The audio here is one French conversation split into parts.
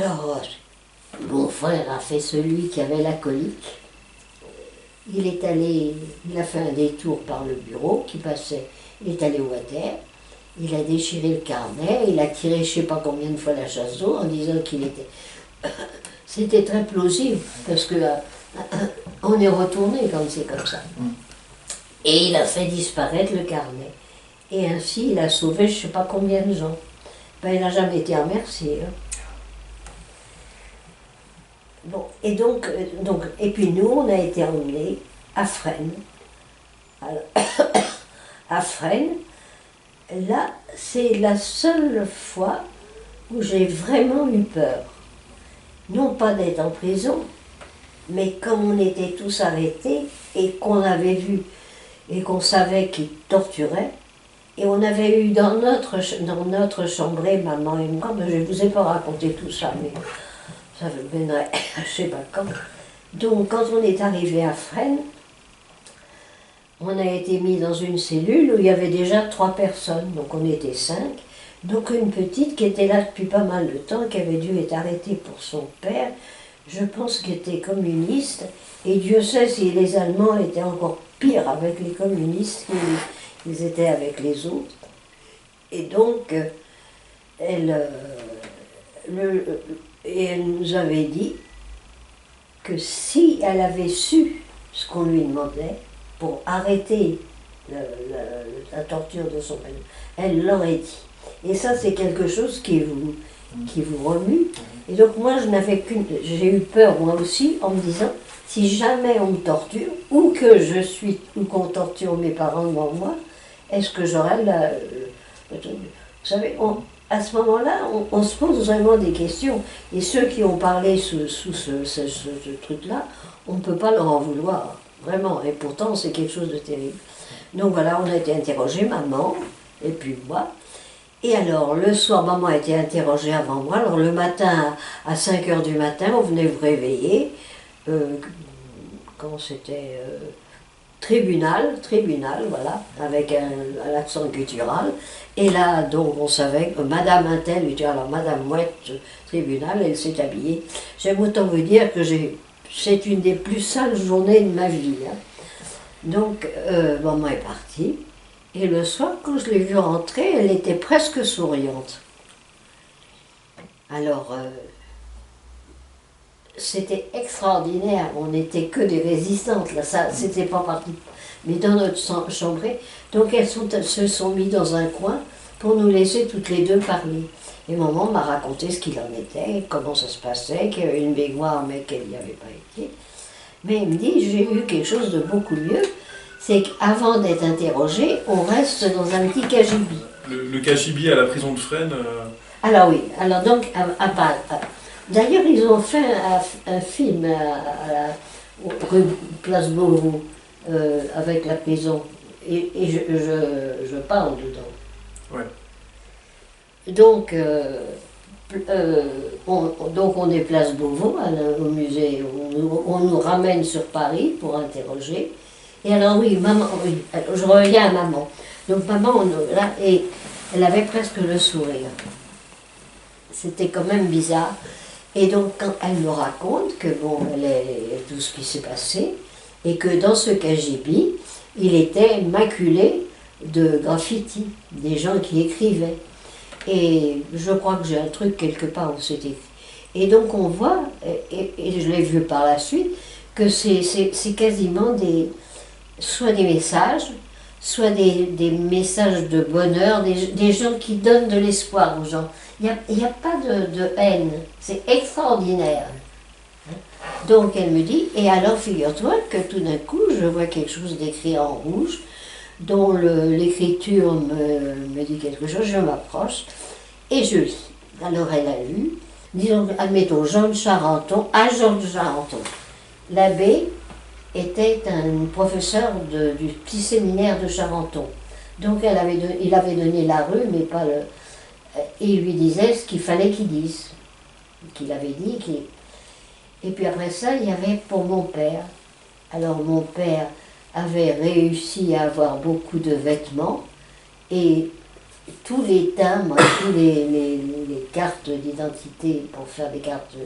Alors, mon frère a fait celui qui avait la colique. Il est allé, il a fait un détour par le bureau qui passait, il est allé au water, il a déchiré le carnet, il a tiré je ne sais pas combien de fois la chasse d'eau en disant qu'il était... C'était très plausible parce que on est retourné quand c'est comme ça. Et il a fait disparaître le carnet. Et ainsi, il a sauvé je ne sais pas combien de gens. Ben, il n'a jamais été remercié. Hein. Bon, et et puis nous, on a été emmenés à Fresnes. Alors, à Fresnes, là, c'est la seule fois où j'ai vraiment eu peur. Non pas d'être en prison, mais comme on était tous arrêtés et qu'on avait vu et qu'on savait qu'ils torturaient, et on avait eu dans notre chambrée, maman et moi, je ne vous ai pas raconté tout ça, mais ça mènerait je ne sais pas quand. Donc quand on est arrivé à Fresnes, on a été mis dans une cellule où il y avait déjà 3 personnes, donc on était 5. Donc une petite qui était là depuis pas mal de temps, qui avait dû être arrêtée pour son père, je pense qu'elle était communiste, et Dieu sait si les Allemands étaient encore pires avec les communistes qu'ils étaient avec les autres. Et donc, elle nous avait dit que si elle avait su ce qu'on lui demandait pour arrêter la torture de son père, elle l'aurait dit. Et ça, c'est quelque chose qui vous remue. Et donc moi, j'ai eu peur moi aussi en me disant, si jamais on me torture, ou qu'on torture mes parents devant moi, est-ce que j'aurai vous savez, à ce moment-là, on se pose vraiment des questions. Et ceux qui ont parlé sous ce truc-là, on ne peut pas leur en vouloir, vraiment. Et pourtant, c'est quelque chose de terrible. Donc voilà, on a été interrogés, maman, et puis moi. Et alors, le soir, maman a été interrogée avant moi. Alors, le matin, à 5 h du matin, on venait vous réveiller. Quand c'était tribunal, voilà, avec un accent guttural. Et là, donc, on savait que Madame Intel, alors Madame Mouette, tribunal, elle s'est habillée. J'aime autant vous dire que c'est une des plus sales journées de ma vie. Hein. Donc, maman est partie. Et le soir, quand je l'ai vue rentrer, elle était presque souriante. Alors, c'était extraordinaire. On n'était que des résistantes, là, ça, c'était pas parti. Mais dans notre chambrée, donc elles se sont mises dans un coin pour nous laisser toutes les deux parler. Et maman m'a raconté ce qu'il en était, comment ça se passait, qu'il y avait une baignoire, mais qu'elle n'y avait pas été. Mais elle me dit, j'ai eu quelque chose de beaucoup mieux. C'est qu'avant d'être interrogé, on reste dans un petit cagibi. Le cagibi à la prison de Fresnes Alors oui, alors donc, d'ailleurs ils ont fait un film rue Place Beauvau avec la prison, et je parle dedans. Ouais. Donc, on est Place Beauvau, au musée, on nous ramène sur Paris pour interroger. Et alors oui, maman, oui, je reviens à maman. Donc maman, là, et elle avait presque le sourire. C'était quand même bizarre. Et donc quand elle me raconte que bon, tout ce qui s'est passé, et que dans ce KGB, il était maculé de graffiti, des gens qui écrivaient. Et je crois que j'ai un truc quelque part où c'est écrit. Et donc on voit, et je l'ai vu par la suite, que c'est quasiment soit des messages, soit des messages de bonheur, des gens qui donnent de l'espoir aux gens. Il n'y a pas de haine, c'est extraordinaire. Donc elle me dit, et alors figure-toi que tout d'un coup, je vois quelque chose d'écrit en rouge, dont l'écriture me dit quelque chose, je m'approche, et je lis. Alors elle a lu, disons, admettons, Jean Charenton, à Georges Charenton. L'abbé était un professeur du petit séminaire de Charenton. Donc il avait donné la rue, mais pas le... Et il lui disait ce qu'il fallait qu'il dise, qu'il avait dit. Et puis après ça, il y avait pour mon père. Alors mon père avait réussi à avoir beaucoup de vêtements, et tous les timbres, les cartes d'identité pour faire des cartes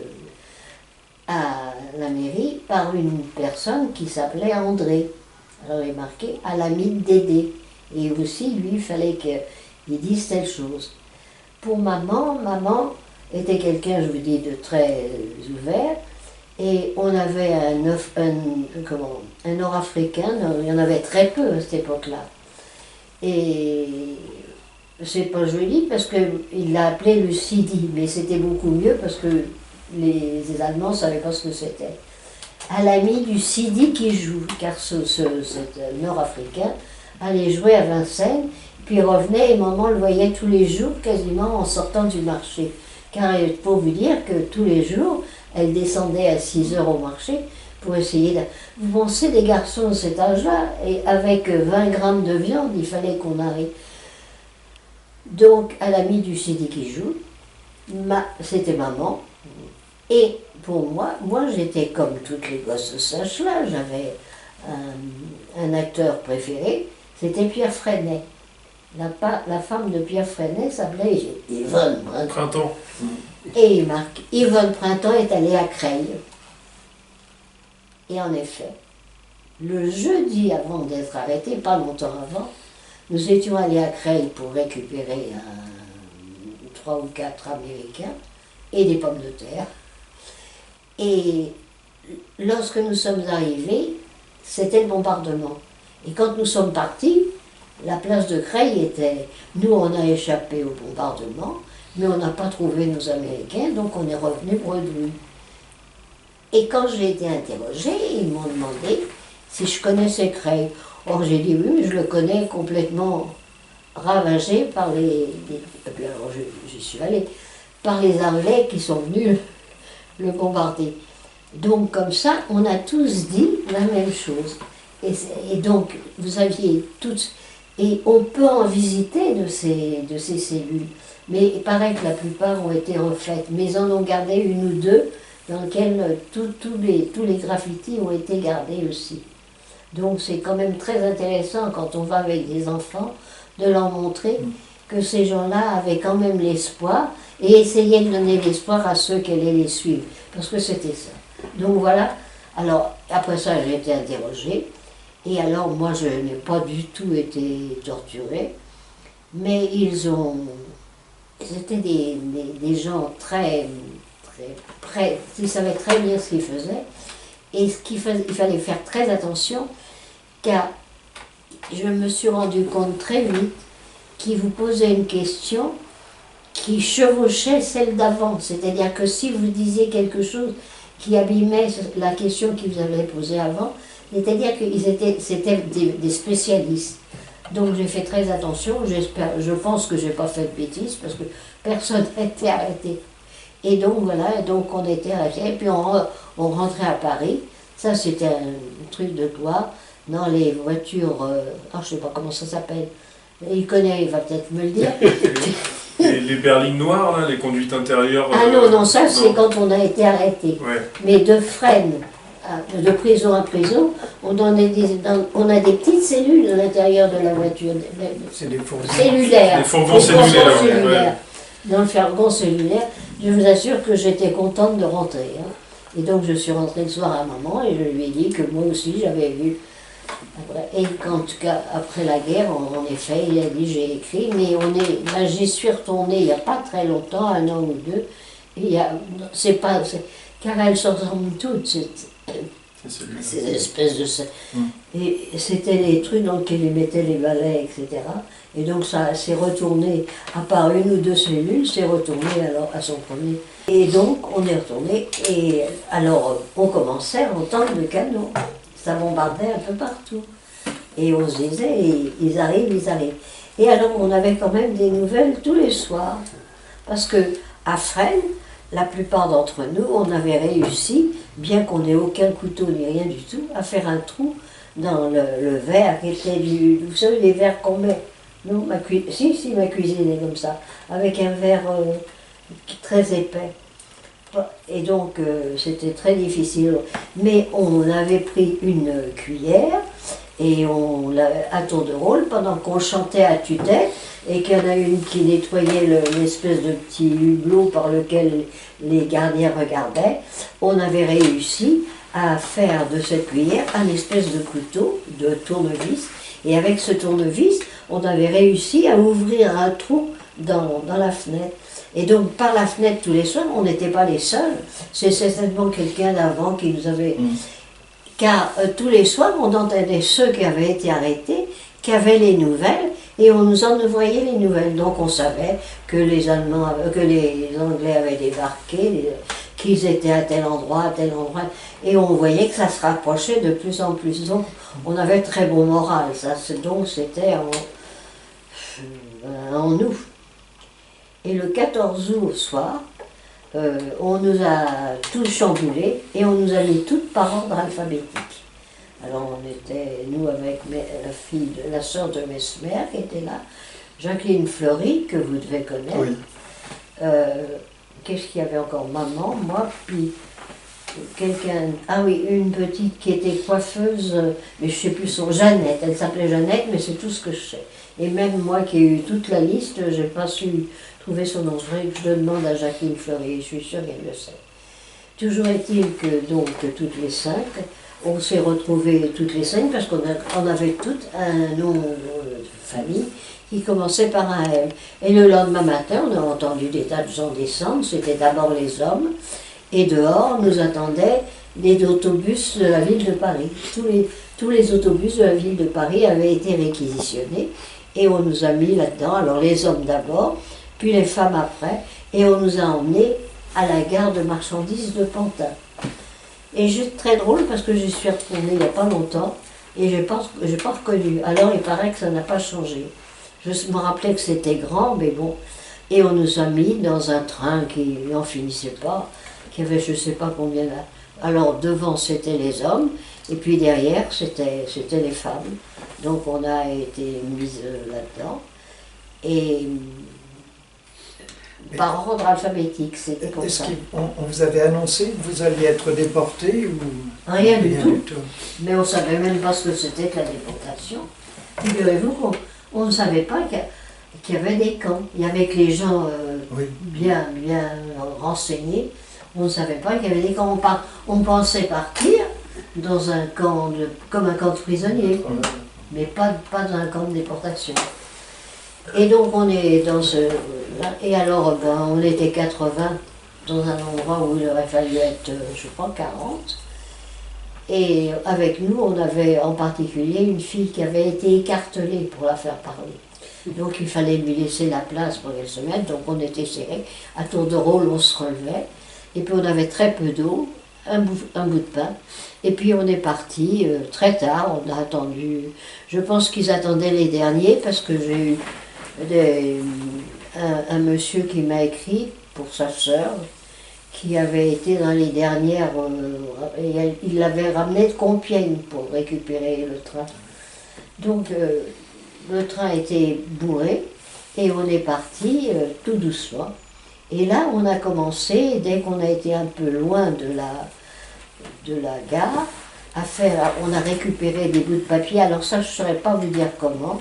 à la mairie par une personne qui s'appelait André. Alors il est marqué à l'ami de Dédé. Et aussi, lui, il fallait qu'il dise telle chose. Pour maman, maman était quelqu'un, je vous dis, de très ouvert. Et on avait un nord-africain, il y en avait très peu à cette époque-là. Et c'est pas joli parce qu'il l'a appelé le Sidi, mais c'était beaucoup mieux parce que les Allemands ne savaient pas ce que c'était. À l'ami du Sidi qui joue, car cet nord-africain allait jouer à Vincennes, puis il revenait et maman le voyait tous les jours quasiment en sortant du marché. Car il faut vous dire que tous les jours, elle descendait à 6 heures au marché pour essayer de... Vous pensez des garçons de cet âge-là, et avec 20 grammes de viande, il fallait qu'on arrive. Donc, à l'ami du Sidi qui joue, c'était maman. Et pour moi j'étais comme toutes les gosses de cet âge-là, j'avais un acteur préféré, c'était Pierre Freinet. La femme de Pierre Freinet s'appelait Yvonne Printemps. Printemps. Et Yvonne Printemps est allée à Creil. Et en effet, le jeudi avant d'être arrêté, pas longtemps avant, nous étions allés à Creil pour récupérer 3 ou 4 Américains et des pommes de terre. Et lorsque nous sommes arrivés, c'était le bombardement. Et quand nous sommes partis, la place de Creil était... Nous, on a échappé au bombardement, mais on n'a pas trouvé nos Américains, donc on est revenu bredouille. Et quand j'ai été interrogée, ils m'ont demandé si je connaissais Creil. Or, j'ai dit oui, mais je le connais complètement ravagé par et puis alors, j'y suis allée, par les Anglais qui sont venus le bombarder. Donc, comme ça, on a tous dit la même chose. Et donc, vous aviez toutes... Et on peut en visiter de ces cellules. Mais il paraît que la plupart ont été refaites. Mais ils en ont gardé une ou deux dans lesquelles tous les graffitis ont été gardés aussi. Donc c'est quand même très intéressant quand on va avec des enfants de leur montrer que ces gens-là avaient quand même l'espoir et essayaient de donner l'espoir à ceux qui allaient les suivre. Parce que c'était ça. Donc voilà. Alors après ça j'ai été interrogée. Et alors moi je n'ai pas du tout été torturée. Mais c'était des gens très près, ils savaient très bien ce qu'ils faisaient. Et il fallait faire très attention, car je me suis rendu compte très vite qu'ils vous posaient une question qui chevauchait celle d'avant. C'est-à-dire que si vous disiez quelque chose qui abîmait la question qu'ils vous avaient posée avant, c'est-à-dire que c'était des spécialistes. Donc j'ai fait très attention, je pense que je n'ai pas fait de bêtises, parce que personne n'a été arrêté. Et donc voilà, donc on était arrêtés, et puis on rentrait à Paris. Ça c'était un truc de gloire, dans les voitures, je ne sais pas comment ça s'appelle, il connaît, il va peut-être me le dire. Les berlines noires, là, les conduites intérieures. Ah non, ça c'est quand on a été arrêté. Ouais. Mais de Fresnes, de prison à prison, on a des petites cellules à l'intérieur de la voiture. C'est des fourgons. Cellulaires. Des fourgons cellulaires. Cellulaires. Dans le fourgon cellulaire, je vous assure que j'étais contente de rentrer. Hein. Et donc je suis rentrée le soir à maman et je lui ai dit que moi aussi j'avais vu. Et en tout cas, après la guerre, en effet, il a dit j'ai écrit, mais là j'y suis retournée il n'y a pas très longtemps, 1 an ou 2. Car elles se ressemblent toutes, ces espèces de... Et c'était les trucs dans lesquels ils mettaient les balais, etc. Et donc ça s'est retourné, à part 1 ou 2 cellules, c'est retourné alors à son premier. Et donc on est retourné, et alors on commençait à entendre le canon. Ça bombardait un peu partout. Et on se disait, ils arrivent, ils arrivent. Et alors on avait quand même des nouvelles tous les soirs. Parce que à Fresnes, la plupart d'entre nous, on avait réussi, bien qu'on n'ait aucun couteau ni rien du tout, à faire un trou dans le verre qui était vous savez, les verres qu'on met. Non, ma cuisine est comme ça, avec un verre très épais. Et donc c'était très difficile. Mais on avait pris une cuillère Et à tour de rôle, pendant qu'on chantait à tue-tête, et qu'il y en a une qui nettoyait l'espèce de petit hublot par lequel les gardiens regardaient, on avait réussi à faire de cette cuillère un espèce de couteau, de tournevis, et avec ce tournevis, on avait réussi à ouvrir un trou dans la fenêtre. Et donc par la fenêtre tous les soirs, on n'était pas les seuls, c'est certainement quelqu'un d'avant qui nous avait... Car tous les soirs, on entendait ceux qui avaient été arrêtés, qui avaient les nouvelles, et on nous en envoyait les nouvelles. Donc on savait que les Anglais avaient débarqué, qu'ils étaient à tel endroit, et on voyait que ça se rapprochait de plus en plus. Donc on avait très bon moral, donc c'était en août. Et le 14 août au soir, on nous a tous chamboulés et on nous a mis toutes par ordre alphabétique. Alors on était, nous avec la sœur de Mesmer qui était là, Jacqueline Fleury, que vous devez connaître. Oui. Qu'est-ce qu'il y avait encore? Maman, moi, puis quelqu'un, ah oui, une petite qui était coiffeuse, mais je ne sais plus son, Jeannette, elle s'appelait Jeannette, mais c'est tout ce que je sais. Et même moi qui ai eu toute la liste, je n'ai pas su trouver son nom. Je demande à Jacqueline Fleury, je suis sûre qu'elle le sait. Toujours est-il que donc toutes les 5, on s'est retrouvées toutes les 5 parce qu'on avait toutes un nom de famille qui commençait par un M. Et le lendemain matin, on a entendu des tas de gens descendre, c'était d'abord les hommes, et dehors nous attendaient les autobus de la ville de Paris. Tous les autobus de la ville de Paris avaient été réquisitionnés et on nous a mis là-dedans, alors les hommes d'abord, puis les femmes après, et on nous a emmenés à la gare de marchandises de Pantin. Et c'est très drôle parce que j'y suis retournée il n'y a pas longtemps et je n'ai pas reconnu. Alors il paraît que ça n'a pas changé. Je me rappelais que c'était grand, mais bon. Et on nous a mis dans un train qui n'en finissait pas, qui avait je ne sais pas combien là. Alors devant c'était les hommes et puis derrière c'était les femmes. Donc on a été mises là-dedans. Et par ordre alphabétique, c'était pour ça. On vous avait annoncé que vous alliez être déporté ou... Rien du tout. Mais on ne savait même pas ce que c'était que la déportation. Figurez-vous qu'on ne savait pas qu'il y avait des camps. Il y avait que les gens bien renseignés. On ne savait pas qu'il y avait des camps. On pensait partir dans un camp, comme un camp de prisonniers, mais pas dans un camp de déportation. Et donc on est dans ce... Et alors on était 80 dans un endroit où il aurait fallu être, je crois, 40. Et avec nous, on avait en particulier une fille qui avait été écartelée pour la faire parler. Donc il fallait lui laisser la place pour qu'elle se mette, donc on était serrés. À tour de rôle, on se relevait. Et puis on avait très peu d'eau, un bout de pain. Et puis on est parti très tard, on a attendu. Je pense qu'ils attendaient les derniers parce que j'ai eu un monsieur qui m'a écrit pour sa sœur, qui avait été dans les dernières, il l'avait ramené de Compiègne pour récupérer le train. Donc le train était bourré et on est parti tout doucement. Et là on a commencé, dès qu'on a été un peu loin de la gare, on a récupéré des bouts de papier, alors ça je ne saurais pas vous dire comment,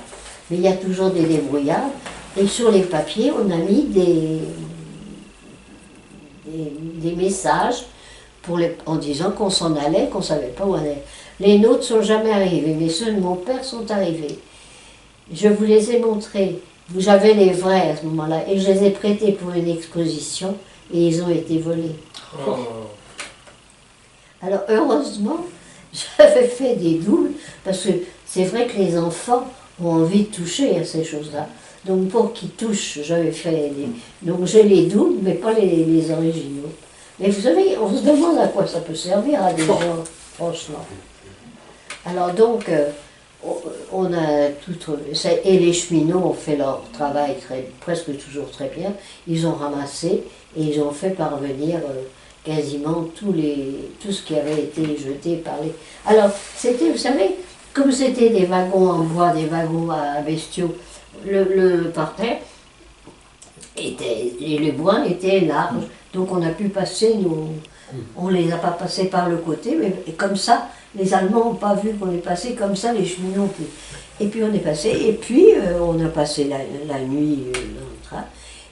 mais il y a toujours des débrouillards. Et sur les papiers, on a mis des messages en disant qu'on s'en allait, qu'on ne savait pas où on allait. Les nôtres ne sont jamais arrivés, mais ceux de mon père sont arrivés. Je vous les ai montrés. J'avais les vrais à ce moment-là, et je les ai prêtés pour une exposition, et ils ont été volés. Oh. Alors heureusement, j'avais fait des doubles, parce que c'est vrai que les enfants ont envie de toucher à ces choses-là. Donc pour qu'ils touchent, j'avais fait donc j'ai les doubles, mais pas les originaux. Mais vous savez, on se demande à quoi ça peut servir à des gens, franchement. Alors donc, on a tout... Et les cheminots ont fait leur travail presque toujours très bien. Ils ont ramassé et ils ont fait parvenir quasiment tout ce qui avait été jeté par les... Alors, c'était, vous savez, comme c'était des wagons en bois, des wagons à bestiaux, le parterre et les bois étaient larges, donc on a pu passer on ne les a pas passés par le côté, mais comme ça, Les Allemands n'ont pas vu qu'on est passé comme ça, les cheminots non plus. Et puis on est passé, et puis on a passé la nuit dans le train.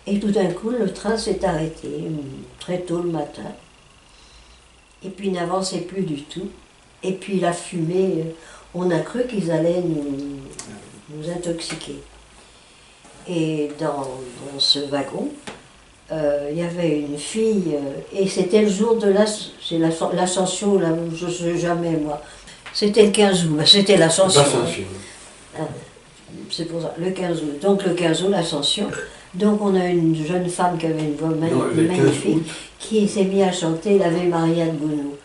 Et tout d'un coup, le train s'est arrêté, très tôt le matin. Et puis il n'avançait plus du tout. Et puis la fumée, on a cru qu'ils allaient nous intoxiquer. Et dans ce wagon, il y avait une fille, et c'était le jour de l'ascension, là, je ne sais jamais moi. C'était le 15 août, c'était l'ascension. C'est pour ça, le 15 août. Donc le 15 août, l'ascension. Donc on a une jeune femme qui avait une voix magnifique, qui s'est mise à chanter l'Ave Maria de Gounod.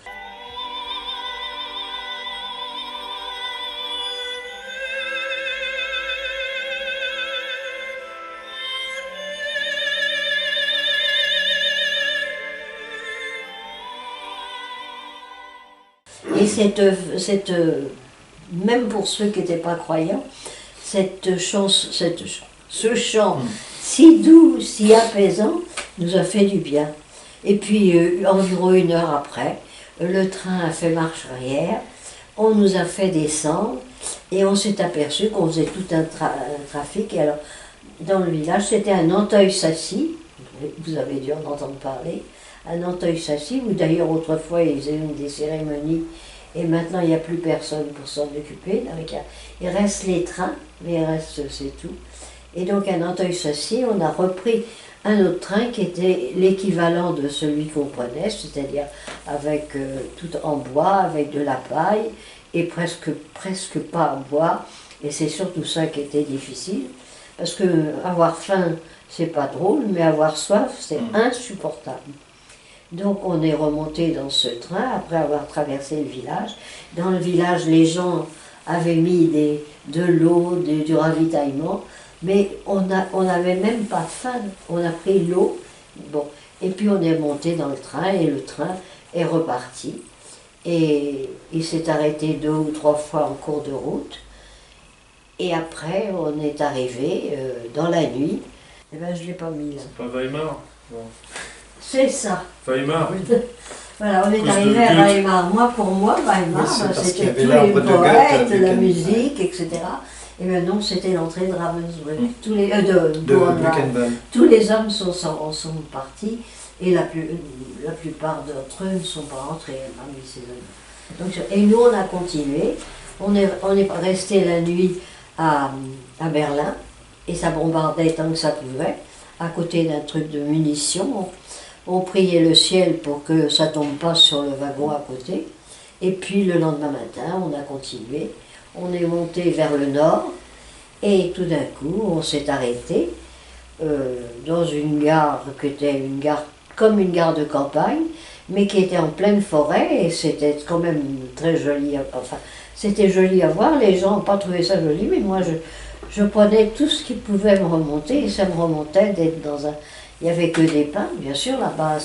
Et même pour ceux qui n'étaient pas croyants, ce chant si doux, si apaisant, nous a fait du bien. Et puis, environ 1 heure après, le train a fait marche arrière, on nous a fait descendre, et on s'est aperçu qu'on faisait tout un trafic. Et alors, dans le village, c'était un Nanteuil-Sacy, vous avez dû en entendre parler, un Nanteuil-Sacy, où d'ailleurs autrefois ils faisaient des cérémonies, et maintenant il n'y a plus personne pour s'en occuper. Donc, il reste les trains, mais il reste, c'est tout. Et donc à Nanteuil-Sacy, on a repris un autre train qui était l'équivalent de celui qu'on prenait, c'est-à-dire avec tout en bois, avec de la paille, et presque pas en bois. Et c'est surtout ça qui était difficile, parce que avoir faim, c'est pas drôle, mais avoir soif, c'est insupportable. Donc on est remonté dans ce train, après avoir traversé le village. Dans le village, les gens avaient mis de l'eau, du ravitaillement, mais on n'avait même pas faim. On a pris l'eau, bon, et puis on est monté dans le train, et le train est reparti. Et il s'est arrêté 2 ou 3 fois en cours de route. Et après, on est arrivé dans la nuit. Eh bien, je ne l'ai pas mis là. C'est pas Weimar? Non. C'est ça. Weimar, oui. Voilà, on est arrivé à Weimar. Pour moi, Weimar, c'était tous les poètes, la musique, etc. Et bien non, c'était l'entrée de Ravensbrück. Tous les hommes sont partis, et la plupart d'entre eux ne sont pas rentrés parmi ces hommes. Donc, et nous, on a continué. On est resté la nuit à Berlin, et ça bombardait tant que ça pouvait, à côté d'un truc de munitions. On priait le ciel pour que ça ne tombe pas sur le wagon à côté. Et puis le lendemain matin, on a continué. On est monté vers le nord, et tout d'un coup, on s'est arrêté dans une gare qui était comme une gare de campagne, mais qui était en pleine forêt, et c'était quand même très joli. C'était joli à voir, les gens n'ont pas trouvé ça joli, mais moi je prenais tout ce qui pouvait me remonter, et ça me remontait d'être dans un... Il n'y avait que des pins, bien sûr, là-bas.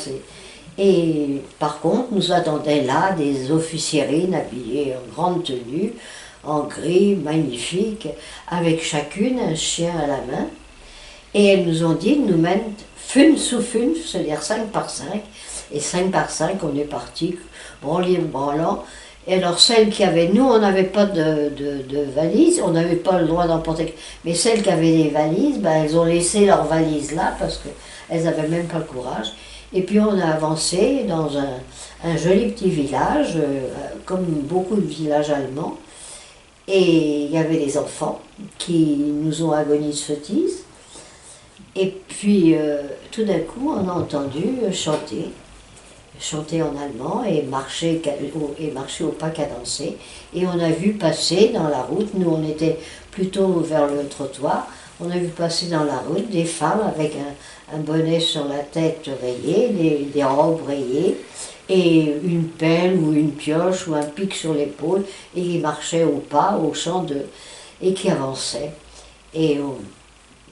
Et par contre, nous attendaient là des officiérines habillées en grande tenue, en gris, magnifique, avec chacune un chien à la main. Et elles nous ont dit de nous mettre fune sous fune, c'est-à-dire 5 par 5. Et 5 par 5, on est parti, branlant. Et alors celles qui avaient, nous on n'avait pas de valise, on n'avait pas le droit d'emporter, mais celles qui avaient des valises, elles ont laissé leurs valises là, parce qu'elles n'avaient même pas le courage. Et puis on a avancé dans un joli petit village, comme beaucoup de villages allemands, et il y avait des enfants qui nous ont agonisé. Et puis tout d'un coup on a entendu chanter en allemand et marcher au pas cadencé. Et on a vu passer dans la route, nous on était plutôt vers le trottoir, on a vu passer dans la route des femmes avec un bonnet sur la tête rayé, des robes rayées, et une pelle ou une pioche ou un pic sur l'épaule, et qui marchaient au pas, au champ et qui avançaient. Et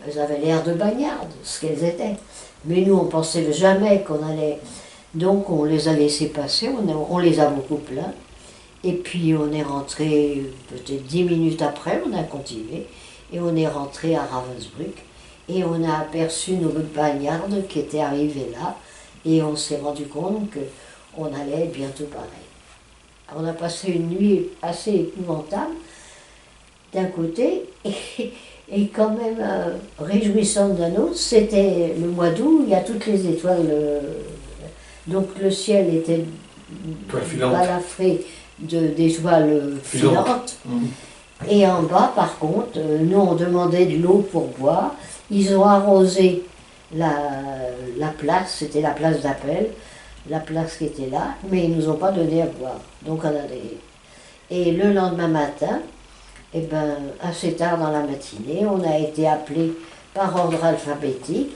elles avaient l'air de bagnardes, ce qu'elles étaient. Mais nous on pensait jamais qu'on allait... Donc on les a laissés passer, on les a beaucoup plaints. Et puis on est rentré, peut-être 10 minutes après, on a continué. Et on est rentré à Ravensbrück. Et on a aperçu nos bagnardes qui étaient arrivées là. Et on s'est rendu compte qu'on allait bientôt pareil. On a passé une nuit assez épouvantable d'un côté, et quand même réjouissante d'un autre. C'était le mois d'août, il y a toutes les étoiles, donc le ciel était Toile filante. balafré d'étoiles filantes. Mmh. Et en bas, par contre, nous on demandait de l'eau pour boire. Ils ont arrosé la place, c'était la place d'appel, la place qui était là, mais ils nous ont pas donné à boire. Donc on a Et le lendemain matin, eh ben, assez tard dans la matinée, on a été appelés par ordre alphabétique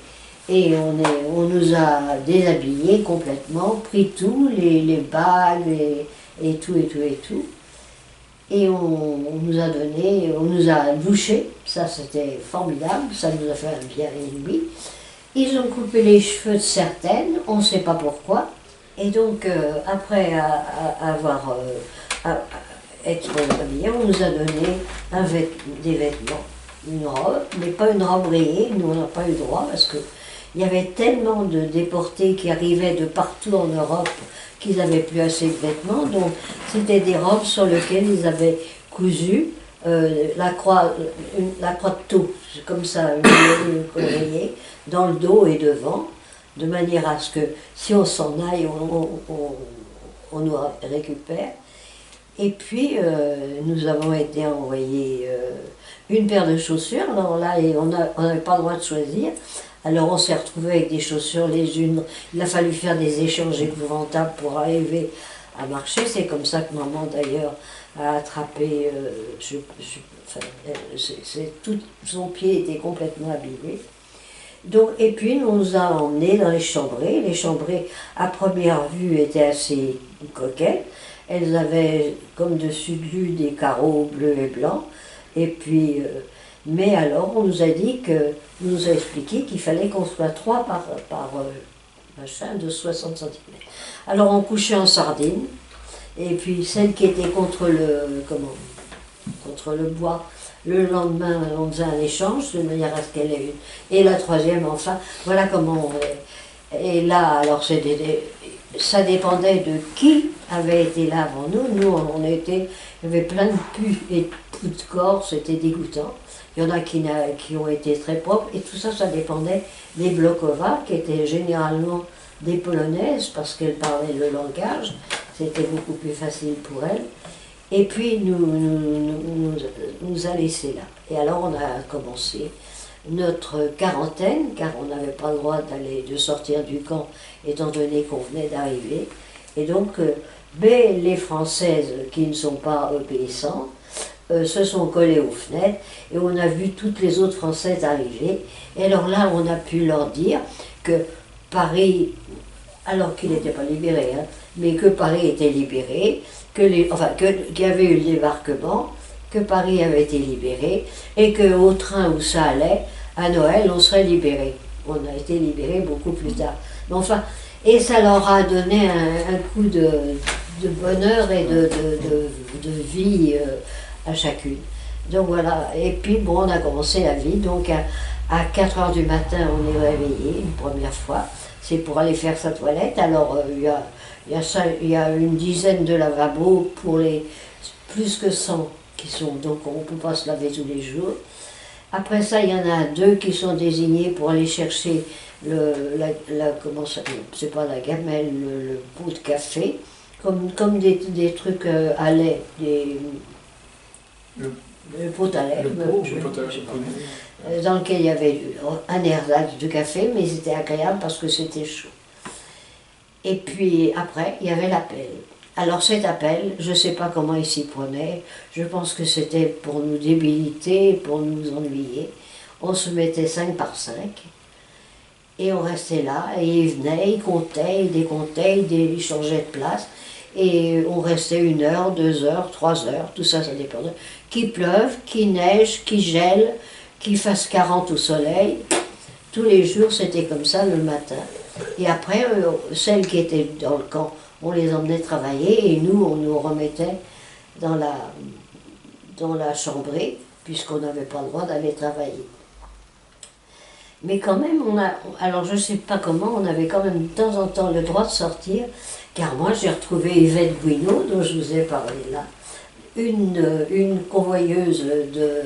et on nous a déshabillés complètement, pris tout, les bagues et tout et tout et tout. Et on nous a donné, on nous a douchés, ça c'était formidable, ça nous a fait un bien inouï. Ils ont coupé les cheveux de certaines, on ne sait pas pourquoi. Et donc après avoir être habillés, on nous a donné des vêtements, une robe, mais pas une robe rayée, nous on n'a pas eu le droit parce que il y avait tellement de déportés qui arrivaient de partout en Europe qu'ils n'avaient plus assez de vêtements, donc c'était des robes sur lesquelles ils avaient cousu la croix de tau, comme ça, une rayée, dans le dos et devant, de manière à ce que si on s'en aille, on nous récupère. Et puis nous avons été envoyés une paire de chaussures, alors là on n'avait pas le droit de choisir. Alors on s'est retrouvés avec des chaussures les unes, il a fallu faire des échanges épouvantables pour arriver à marcher. C'est comme ça que maman d'ailleurs a attrapé, tout son pied était complètement abîmé. Donc, et puis on nous a emmenés dans les chambrées. Les chambrées à première vue étaient assez coquettes. Elles avaient comme dessus de lui des carreaux bleus et blancs. Et puis, mais alors on nous a dit on nous a expliqué qu'il fallait qu'on soit 3 par machin de 60 cm. Alors on couchait en sardine, et puis celle qui était contre le bois, le lendemain on faisait un échange de manière à ce qu'elle ait une. Et la troisième enfin, voilà comment on. Et là alors ça dépendait de qui avait été là avant nous. Nous il y avait plein de pus et de poux de corps, c'était dégoûtant. Il y en a qui ont été très propres, et tout ça, ça dépendait des Blokowa, qui étaient généralement des Polonaises, parce qu'elles parlaient le langage, c'était beaucoup plus facile pour elles. Et puis, nous a laissés là. Et alors, on a commencé notre quarantaine, car on n'avait pas le droit de sortir du camp, étant donné qu'on venait d'arriver. Et donc, les Françaises qui ne sont pas obéissantes, se sont collés aux fenêtres et on a vu toutes les autres Françaises arriver. Et alors là, on a pu leur dire que Paris, alors qu'il n'était pas libéré, mais que Paris était libéré, qu'il y avait eu le débarquement, que Paris avait été libéré et qu'au train où ça allait, à Noël, on serait libéré. On a été libéré beaucoup plus tard. Mais enfin, et ça leur a donné un coup de bonheur et de vie à chacune. Donc voilà, et puis bon, on a commencé la vie, donc à 4 heures du matin, on est réveillé une première fois, c'est pour aller faire sa toilette. Alors il y a une dizaine de lavabos pour les plus que 100 qui sont, donc on ne peut pas se laver tous les jours. Après ça, il y en a 2 qui sont désignés pour aller chercher comment ça, c'est pas la gamelle, le pot de café, comme des trucs à lait, le pot à lait, dans lequel il y avait un ersatz de café, mais c'était agréable parce que c'était chaud. Et puis après, il y avait l'appel. Alors cet appel, je ne sais pas comment il s'y prenait, je pense que c'était pour nous débiliter, pour nous ennuyer. On se mettait 5 par 5 et on restait là, et ils venaient, ils comptaient, ils décomptaient, ils changeaient de place. Et on restait 1 heure, 2 heures, 3 heures, tout ça, ça dépendait. Qu'il pleuve, qu'il neige, qu'il gèle, qu'il fasse 40 au soleil. Tous les jours, c'était comme ça le matin. Et après, celles qui étaient dans le camp, on les emmenait travailler, et nous, on nous remettait dans la chambrée, puisqu'on n'avait pas le droit d'aller travailler. Mais quand même, alors je ne sais pas comment, on avait quand même de temps en temps le droit de sortir, car moi j'ai retrouvé Yvette Bouineau, dont je vous ai parlé là, une convoyeuse de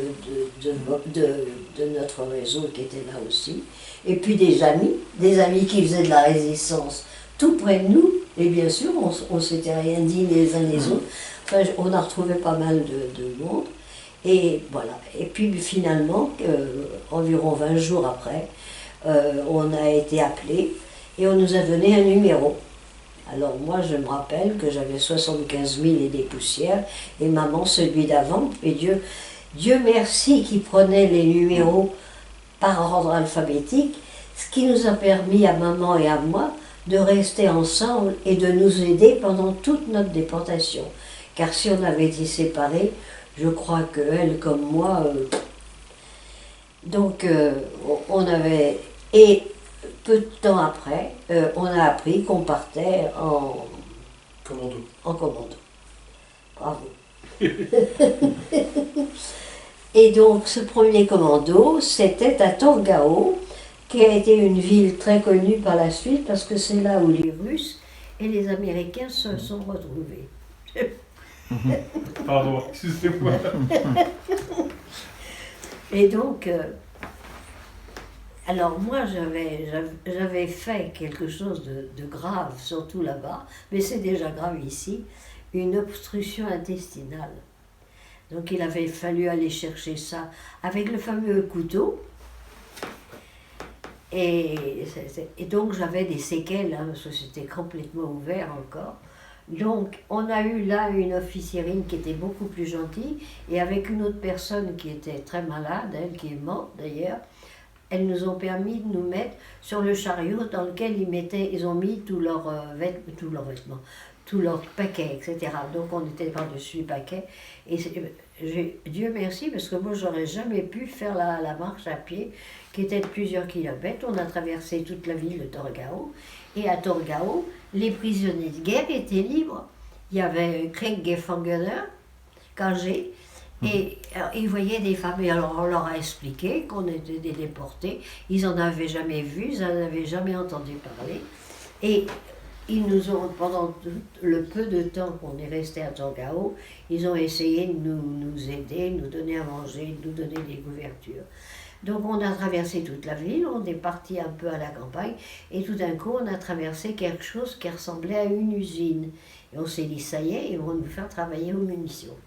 notre réseau qui était là aussi, et puis des amis qui faisaient de la résistance tout près de nous, et bien sûr, on ne s'était rien dit les uns les autres. Enfin, on a retrouvé pas mal de monde. Et voilà. Et puis finalement, environ 20 jours après, on a été appelé et on nous a donné un numéro. Alors moi, je me rappelle que j'avais 75 000 et des poussières, et maman celui d'avant. Et Dieu merci qui prenait les numéros par ordre alphabétique, ce qui nous a permis à maman et à moi de rester ensemble et de nous aider pendant toute notre déportation. Car si on avait été séparés, je crois qu'elle comme moi... donc on avait... Et peu de temps après, on a appris qu'on partait Commando. en commando. Bravo. Et donc ce premier commando, c'était à Torgau, qui a été une ville très connue par la suite, parce que c'est là où les Russes et les Américains se sont retrouvés. Pardon, excusez-moi. Et donc, alors moi j'avais fait quelque chose de grave, surtout là-bas, mais c'est déjà grave ici, une obstruction intestinale. Donc il avait fallu aller chercher ça avec le fameux couteau. Et donc j'avais des séquelles, hein, parce que c'était complètement ouvert encore. Donc on a eu là une officiérine qui était beaucoup plus gentille, et avec une autre personne qui était très malade, elle qui est morte d'ailleurs, elles nous ont permis de nous mettre sur le chariot dans lequel ils ont mis tous leurs vêtements, tous leurs paquets, etc. Donc on était par-dessus les paquets. Et Dieu merci, parce que moi j'aurais jamais pu faire la marche à pied, qui était de plusieurs kilomètres. On a traversé toute la ville de Torgau. Et à Torgau, les prisonniers de guerre étaient libres. Il y avait Kriegsgefangener, KG, et alors, ils voyaient des femmes. Et alors on leur a expliqué qu'on était des déportés. Ils n'en avaient jamais vu, ils n'en avaient jamais entendu parler. Et ils nous ont, pendant le peu de temps qu'on est resté à Torgau, ils ont essayé de nous aider, nous donner à manger, de nous donner des couvertures. Donc on a traversé toute la ville, on est parti un peu à la campagne, et tout d'un coup on a traversé quelque chose qui ressemblait à une usine. Et on s'est dit, ça y est, ils vont nous faire travailler aux munitions.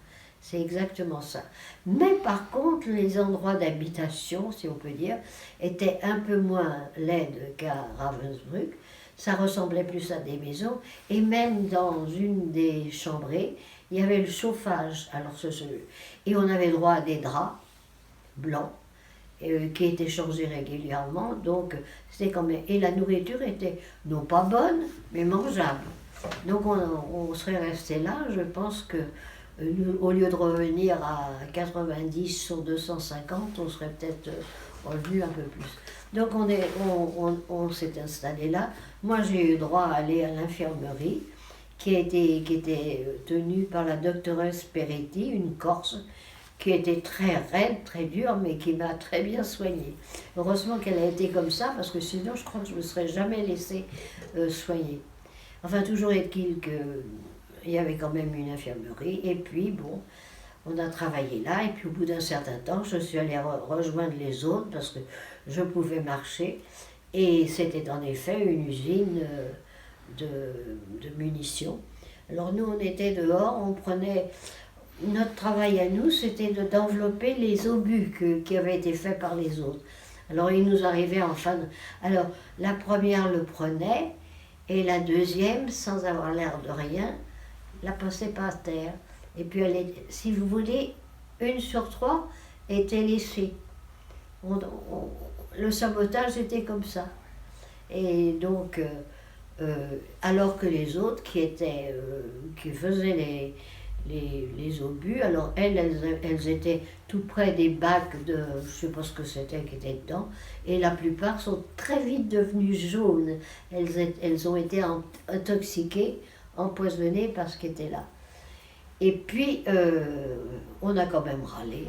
C'est exactement ça. Mais par contre, les endroits d'habitation, si on peut dire, étaient un peu moins laides qu'à Ravensbrück. Ça ressemblait plus à des maisons, et même dans une des chambrées, il y avait le chauffage. Et on avait droit à des draps blancs qui étaient changés régulièrement, donc c'était quand même... Et la nourriture était non pas bonne, mais mangeable. Donc on serait resté là, je pense que nous, au lieu de revenir à 90 sur 250, on serait peut-être revenu un peu plus. Donc on s'est installé là. Moi j'ai eu droit à aller à l'infirmerie qui était tenue par la doctoresse Peretti, une Corse, qui était très raide, très dure, mais qui m'a très bien soignée. Heureusement qu'elle a été comme ça, parce que sinon je crois que je ne me serais jamais laissée soigner. Enfin, toujours est-il qu'il y avait quand même une infirmerie, et puis bon, on a travaillé là, et puis au bout d'un certain temps, je suis allée rejoindre les autres, parce que je pouvais marcher, et c'était en effet une usine de munitions. Alors nous, on était dehors, on prenait... Notre travail à nous, c'était d'envelopper les obus qui avaient été faits par les autres. Alors il nous arrivait enfin... Alors la première le prenait, et la deuxième, sans avoir l'air de rien, la passait par terre. Et puis, si vous voulez, 1 sur 3 était laissée. Le sabotage était comme ça. Et donc, alors que les autres qui faisaient les obus, alors elles étaient tout près des bacs de, je ne sais pas ce que c'était qui était dedans, et la plupart sont très vite devenues jaunes. Elles ont été intoxiquées, empoisonnées par ce qui était là. Et puis, on a quand même râlé.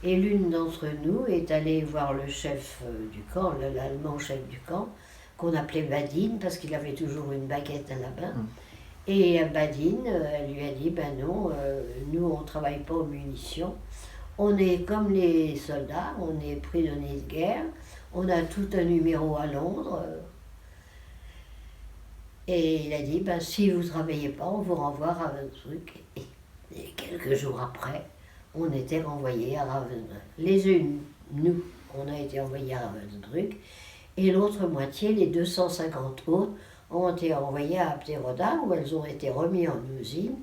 Et l'une d'entre nous est allée voir le chef du camp, l'allemand chef du camp, qu'on appelait Badine, parce qu'il avait toujours une baguette à la main. Et Badine, elle lui a dit, ben non, nous on ne travaille pas aux munitions, on est comme les soldats, on est prisonniers de guerre, on a tout un numéro à Londres. Et il a dit, ben, si vous ne travaillez pas, on vous renvoie à Ravensbrück. Et quelques jours après, on était renvoyés à Ravensbrück. Les unes, nous, on a été envoyés à Ravensbrück, et l'autre moitié, les 250 autres, ont été envoyés à Apteroda, où elles ont été remises en usine.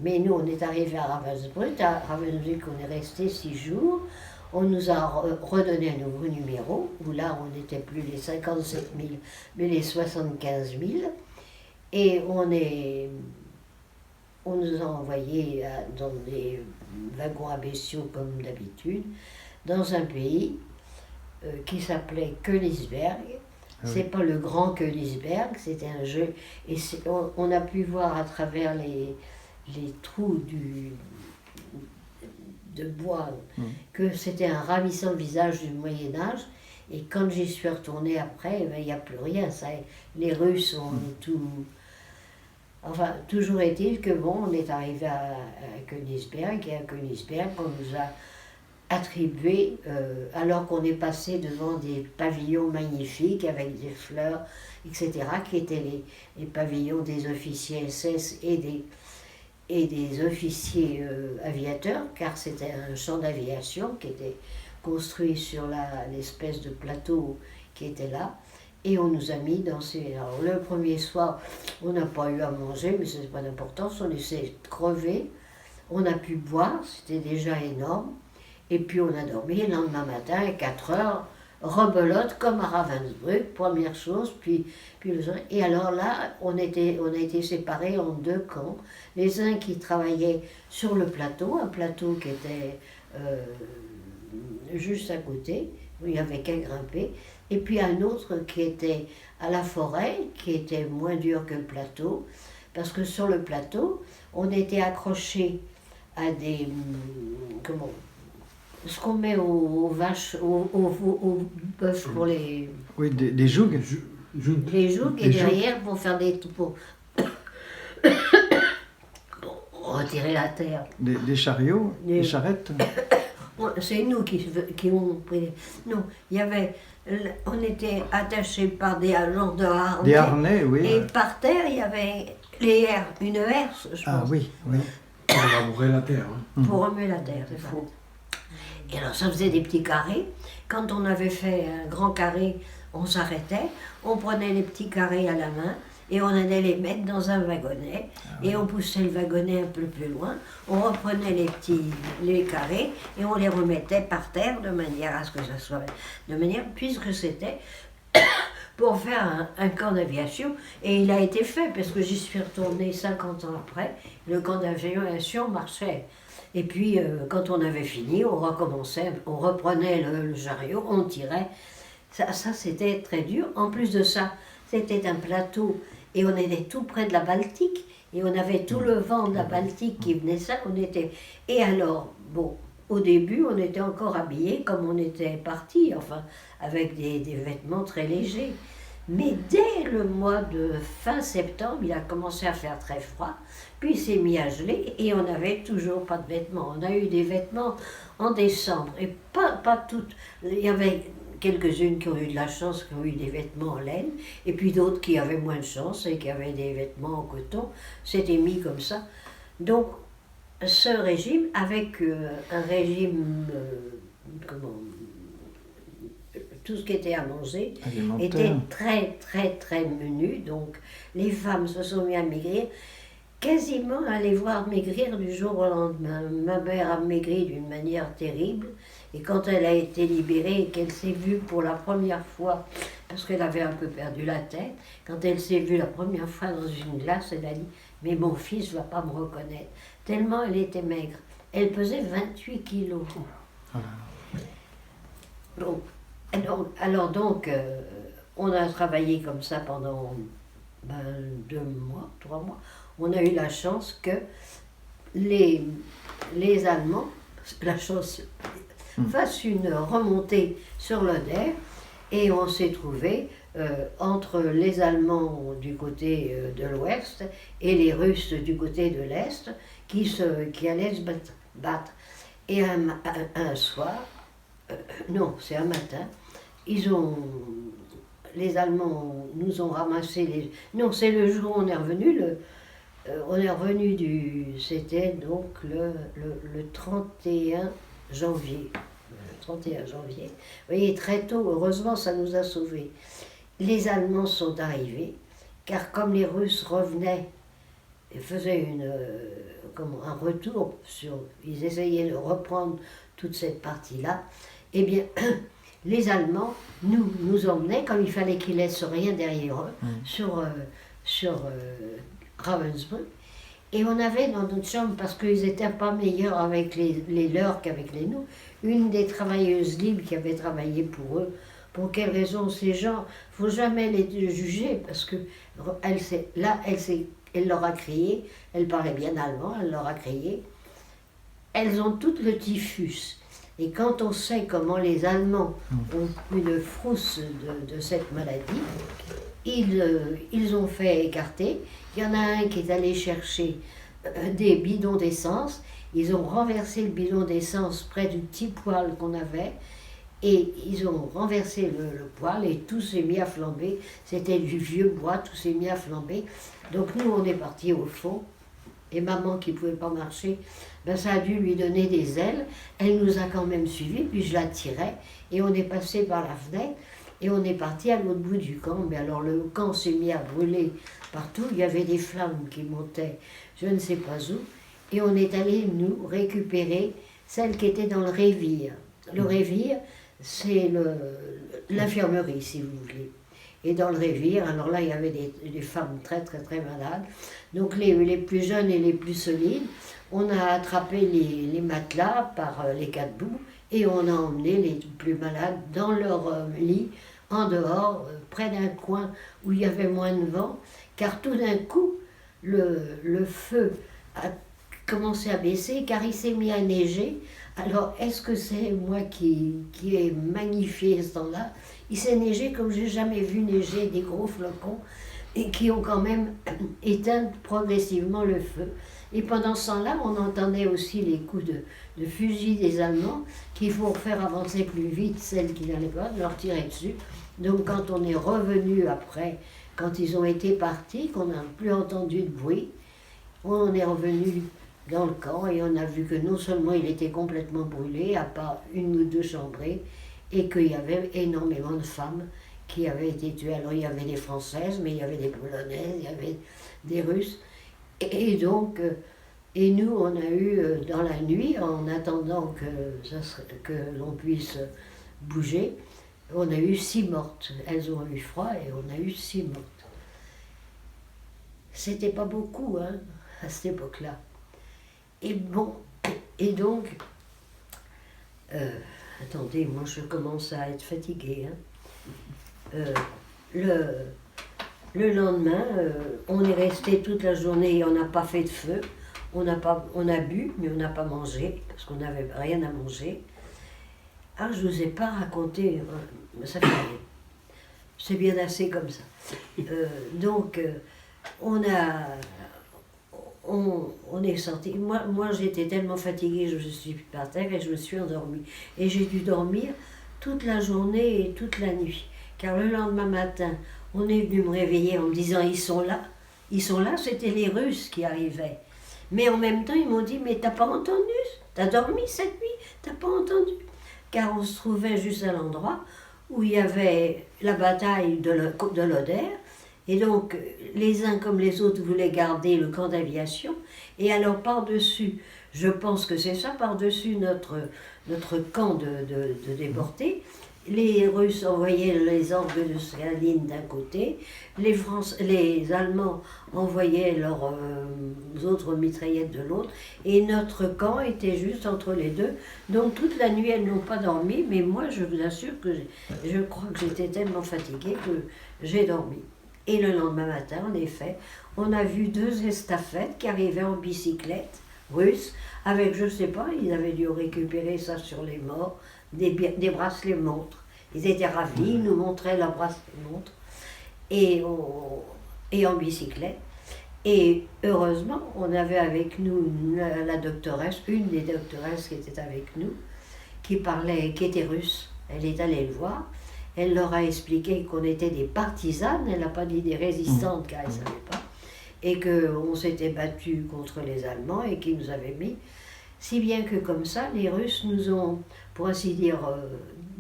Mais nous, on est arrivés à Ravensbrück. À Ravensbrück, on est resté 6 jours. On nous a redonné un nouveau numéro, où là, on n'était plus les 57 000, mais les 75 000. Et on nous a envoyés dans des wagons à bestiaux, comme d'habitude, dans un pays qui s'appelait Königsberg. C'est pas le grand Königsberg, c'était un jeu. Et on a pu voir à travers les trous de bois que c'était un ravissant visage du Moyen-Âge. Et quand j'y suis retournée après, il n'y a plus rien. Les Russes ont tout. Enfin, toujours est-il que bon, on est arrivé à Königsberg, et à Königsberg, on nous a attribué, alors qu'on est passé devant des pavillons magnifiques avec des fleurs, etc., qui étaient les pavillons des officiers SS et des officiers aviateurs, car c'était un champ d'aviation qui était construit sur l'espèce de plateau qui était là. Et on nous a mis dans ces... Alors, le premier soir, on n'a pas eu à manger, mais ce n'est pas d'importance, on essayait de crever. On a pu boire, c'était déjà énorme. Et puis on a dormi, le lendemain matin, à 4 heures, rebelote comme à Ravensbrück, première chose, puis le soir. Et alors là, on a été séparés en 2 camps. Les uns qui travaillaient sur le plateau, un plateau qui était juste à côté, où il n'y avait qu'à grimper, et puis un autre qui était à la forêt, qui était moins dur que le plateau, parce que sur le plateau, on était accrochés à des... comment, ce qu'on met aux vaches, aux bœufs pour les... Oui, des jougs. Les jougs, et derrière pour faire pour retirer la terre. Des chariots, des charrettes. C'est nous qui ont pris... Non, il y avait... On était attachés par des agents de harnais. Des harnais, oui. Et par terre, il y avait une herse, je pense. Ah oui, oui. Pour labourer la terre. Pour remuer la terre, c'est faux. Et alors ça faisait des petits carrés. Quand on avait fait un grand carré, on s'arrêtait, on prenait les petits carrés à la main et on allait les mettre dans un wagonnet. Et on poussait le wagonnet un peu plus loin, on reprenait les carrés et on les remettait par terre de manière à ce que ça soit... puisque c'était pour faire un camp d'aviation. Et il a été fait, parce que j'y suis retournée 50 ans après, le camp d'aviation marchait. Et puis, quand on avait fini, on recommençait, on reprenait le chariot, on tirait. Ça c'était très dur. En plus de ça, c'était un plateau, et on était tout près de la Baltique, et on avait tout le vent de la Baltique qui venait ça. Et alors, bon, au début, on était encore habillés comme on était partis, enfin, avec des vêtements très légers. Mais dès le mois de fin septembre, il a commencé à faire très froid, puis il s'est mis à geler et on n'avait toujours pas de vêtements. On a eu des vêtements en décembre, et pas toutes. Il y avait quelques-unes qui ont eu de la chance, qui ont eu des vêtements en laine, et puis d'autres qui avaient moins de chance et qui avaient des vêtements en coton. C'était mis comme ça. Donc, ce régime, avec un régime, tout ce qui était à manger était très, très, très menu. Donc, les femmes se sont mises à maigrir, quasiment à les voir maigrir du jour au lendemain. Ma mère a maigri d'une manière terrible, et quand elle a été libérée et qu'elle s'est vue pour la première fois, parce qu'elle avait un peu perdu la tête, quand elle s'est vue la première fois dans une glace, elle a dit « Mais mon fils ne va pas me reconnaître », tellement elle était maigre. Elle pesait 28 kilos. Donc, alors donc, on a travaillé comme ça pendant 2 mois, 3 mois. On a eu la chance que les Allemands, la chance, fasse une remontée sur l'Oder, et on s'est trouvé entre les Allemands du côté de l'ouest et les Russes du côté de l'est qui allaient se battre. Et un soir, non, c'est un matin, les Allemands nous ont ramassé Non, c'est le jour où on est revenu, c'était donc le 31 janvier. Le 31 janvier. Vous voyez, très tôt, heureusement, ça nous a sauvés. Les Allemands sont arrivés, car comme les Russes revenaient et faisaient un retour ils essayaient de reprendre toute cette partie-là, eh bien, les Allemands nous emmenaient, comme il fallait qu'ils laissent rien derrière eux, sur Ravensbrück. Et on avait dans notre chambre, parce qu'ils n'étaient pas meilleurs avec les leurs qu'avec les nôtres, une des travailleuses libres qui avait travaillé pour eux. Pour quelle raison ces gens, il ne faut jamais les juger, parce que elle leur a crié, elle parlait bien allemand, elle leur a crié. Elles ont toutes le typhus. Et quand on sait comment les Allemands ont une frousse de cette maladie, ils ont fait écarter. Il y en a un qui est allé chercher des bidons d'essence. Ils ont renversé le bidon d'essence près du petit poêle qu'on avait. Et ils ont renversé le poêle et tout s'est mis à flamber. C'était du vieux bois, tout s'est mis à flamber. Donc nous, on est partis au fond. Et maman, qui ne pouvait pas marcher, ça a dû lui donner des ailes. Elle nous a quand même suivis, puis je la tirais. Et on est passé par la fenêtre. Et on est parti à l'autre bout du camp. Mais alors le camp s'est mis à brûler partout. Il y avait des flammes qui montaient, je ne sais pas où. Et on est allé, nous, récupérer celle qui était dans le révire. Le révire, c'est l'infirmerie, si vous voulez. Et dans le révire, alors là, il y avait des femmes très, très, très malades. Donc les plus jeunes et les plus solides, on a attrapé les matelas par les quatre bouts et on a emmené les plus malades dans leur lit, en dehors, près d'un coin où il y avait moins de vent, car tout d'un coup, le feu a commencé à baisser, car il s'est mis à neiger. Alors, est-ce que c'est moi qui ai magnifié ce temps-là? Il s'est neigé comme j'ai jamais vu neiger des gros flocons et qui ont quand même éteint progressivement le feu. Et pendant ce temps-là, on entendait aussi les coups de fusil des Allemands qui, pour faire avancer plus vite celles qui n'allaient pas, leur tiraient dessus. Donc quand on est revenu après, quand ils ont été partis, qu'on n'a plus entendu de bruit, on est revenu dans le camp et on a vu que non seulement il était complètement brûlé, à part une ou deux chambrées, et qu'il y avait énormément de femmes qui avaient été tuées. Alors il y avait des Françaises, mais il y avait des Polonaises, il y avait des Russes. Et donc, et nous on a eu dans la nuit, en attendant que l'on puisse bouger, on a eu 6 mortes. Elles ont eu froid et on a eu 6 mortes. C'était pas beaucoup, hein, à cette époque-là. Et bon, et donc, attendez, moi je commence à être fatiguée. Hein. Le lendemain, on est resté toute la journée et on n'a pas fait de feu. On a bu, mais on n'a pas mangé, parce qu'on n'avait rien à manger. Ah, je ne vous ai pas raconté, ça fait rien. C'est bien assez comme ça. Donc, on est sorti. Moi j'étais tellement fatiguée, je suis par terre et je me suis endormie. Et j'ai dû dormir toute la journée et toute la nuit. Car le lendemain matin, on est venu me réveiller en me disant ils sont là. Ils sont là, c'était les Russes qui arrivaient. Mais en même temps, ils m'ont dit mais t'as pas entendu? T'as dormi cette nuit? T'as pas entendu? Car on se trouvait juste à l'endroit où il y avait la bataille de l'Oder. Et donc, les uns comme les autres voulaient garder le camp d'aviation. Et alors, par-dessus, je pense que c'est ça, par-dessus notre camp de déportés, les Russes envoyaient les orgues de Staline d'un côté, les Allemands envoyaient leurs autres mitraillettes de l'autre, et notre camp était juste entre les deux. Donc, toute la nuit, elles n'ont pas dormi, mais moi, je vous assure que je crois que j'étais tellement fatiguée que j'ai dormi. Et le lendemain matin, en effet, on a vu 2 estafettes qui arrivaient en bicyclette russes, avec, je sais pas, ils avaient dû récupérer ça sur les morts, des bracelets montres. Ils étaient ravis, ils nous montraient leurs bracelets montres, et en bicyclette. Et heureusement, on avait avec nous la doctoresse, une des doctoresses qui était avec nous, qui était russe. Elle est allée le voir. Elle leur a expliqué qu'on était des partisanes, elle n'a pas dit des résistantes car elle ne savait pas, et qu'on s'était battu contre les Allemands et qu'ils nous avaient mis. Si bien que comme ça, les Russes nous ont, pour ainsi dire,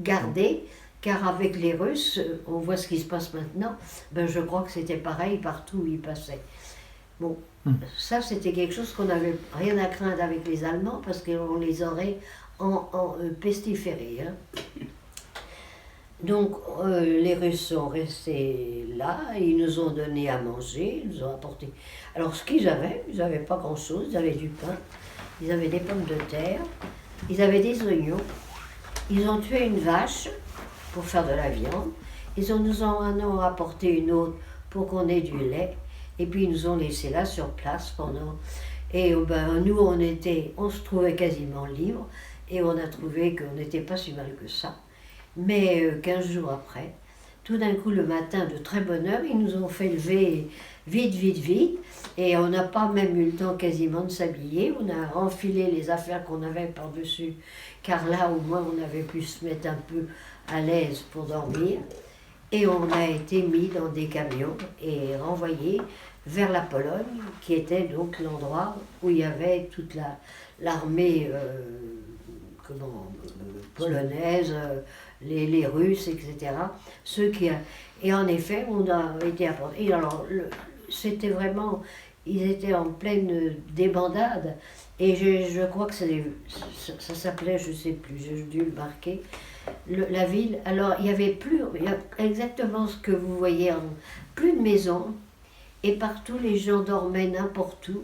gardés, car avec les Russes, on voit ce qui se passe maintenant, ben je crois que c'était pareil partout où ils passaient. Bon, ça c'était quelque chose qu'on n'avait rien à craindre avec les Allemands parce qu'on les aurait pestiférés. Hein. Donc les Russes sont restés là, ils nous ont donné à manger, ils nous ont apporté. Alors ce qu'ils n'avaient pas grand-chose, ils avaient du pain, ils avaient des pommes de terre, ils avaient des oignons, ils ont tué une vache pour faire de la viande, nous en ont apporté une autre pour qu'on ait du lait, et puis ils nous ont laissé là sur place pendant. Et nous on se trouvait quasiment libre, et on a trouvé qu'on n'était pas si mal que ça. Mais 15 jours après, tout d'un coup le matin de très bonne heure, ils nous ont fait lever vite, et on n'a pas même eu le temps quasiment de s'habiller, on a enfilé les affaires qu'on avait par-dessus, car là au moins on avait pu se mettre un peu à l'aise pour dormir, et on a été mis dans des camions et renvoyés vers la Pologne, qui était donc l'endroit où il y avait toute l'armée polonaise, les Russes, etc. Et en effet, on a été apportés. Et alors, c'était vraiment, ils étaient en pleine débandade, et je crois que ça s'appelait, je ne sais plus, j'ai dû le marquer, la ville. Alors, il y avait exactement ce que vous voyez, plus de maisons, et partout les gens dormaient n'importe où,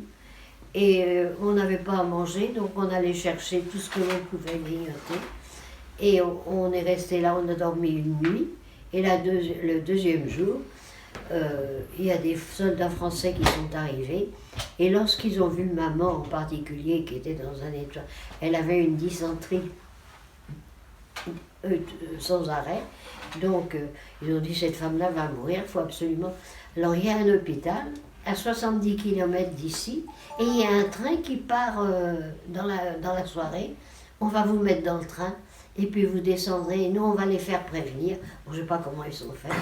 et on n'avait pas à manger, donc on allait chercher tout ce que l'on pouvait grignoter. Et on est resté là, on a dormi une nuit, et le deuxième jour, il y a des soldats français qui sont arrivés, et lorsqu'ils ont vu maman en particulier, qui était dans un état, elle avait une dysenterie sans arrêt, donc ils ont dit cette femme-là va mourir, il faut absolument. Alors il y a un hôpital à 70 km d'ici, et il y a un train qui part dans la soirée, on va vous mettre dans le train, et puis vous descendrez, et nous on va les faire prévenir, bon, je ne sais pas comment ils sont faits,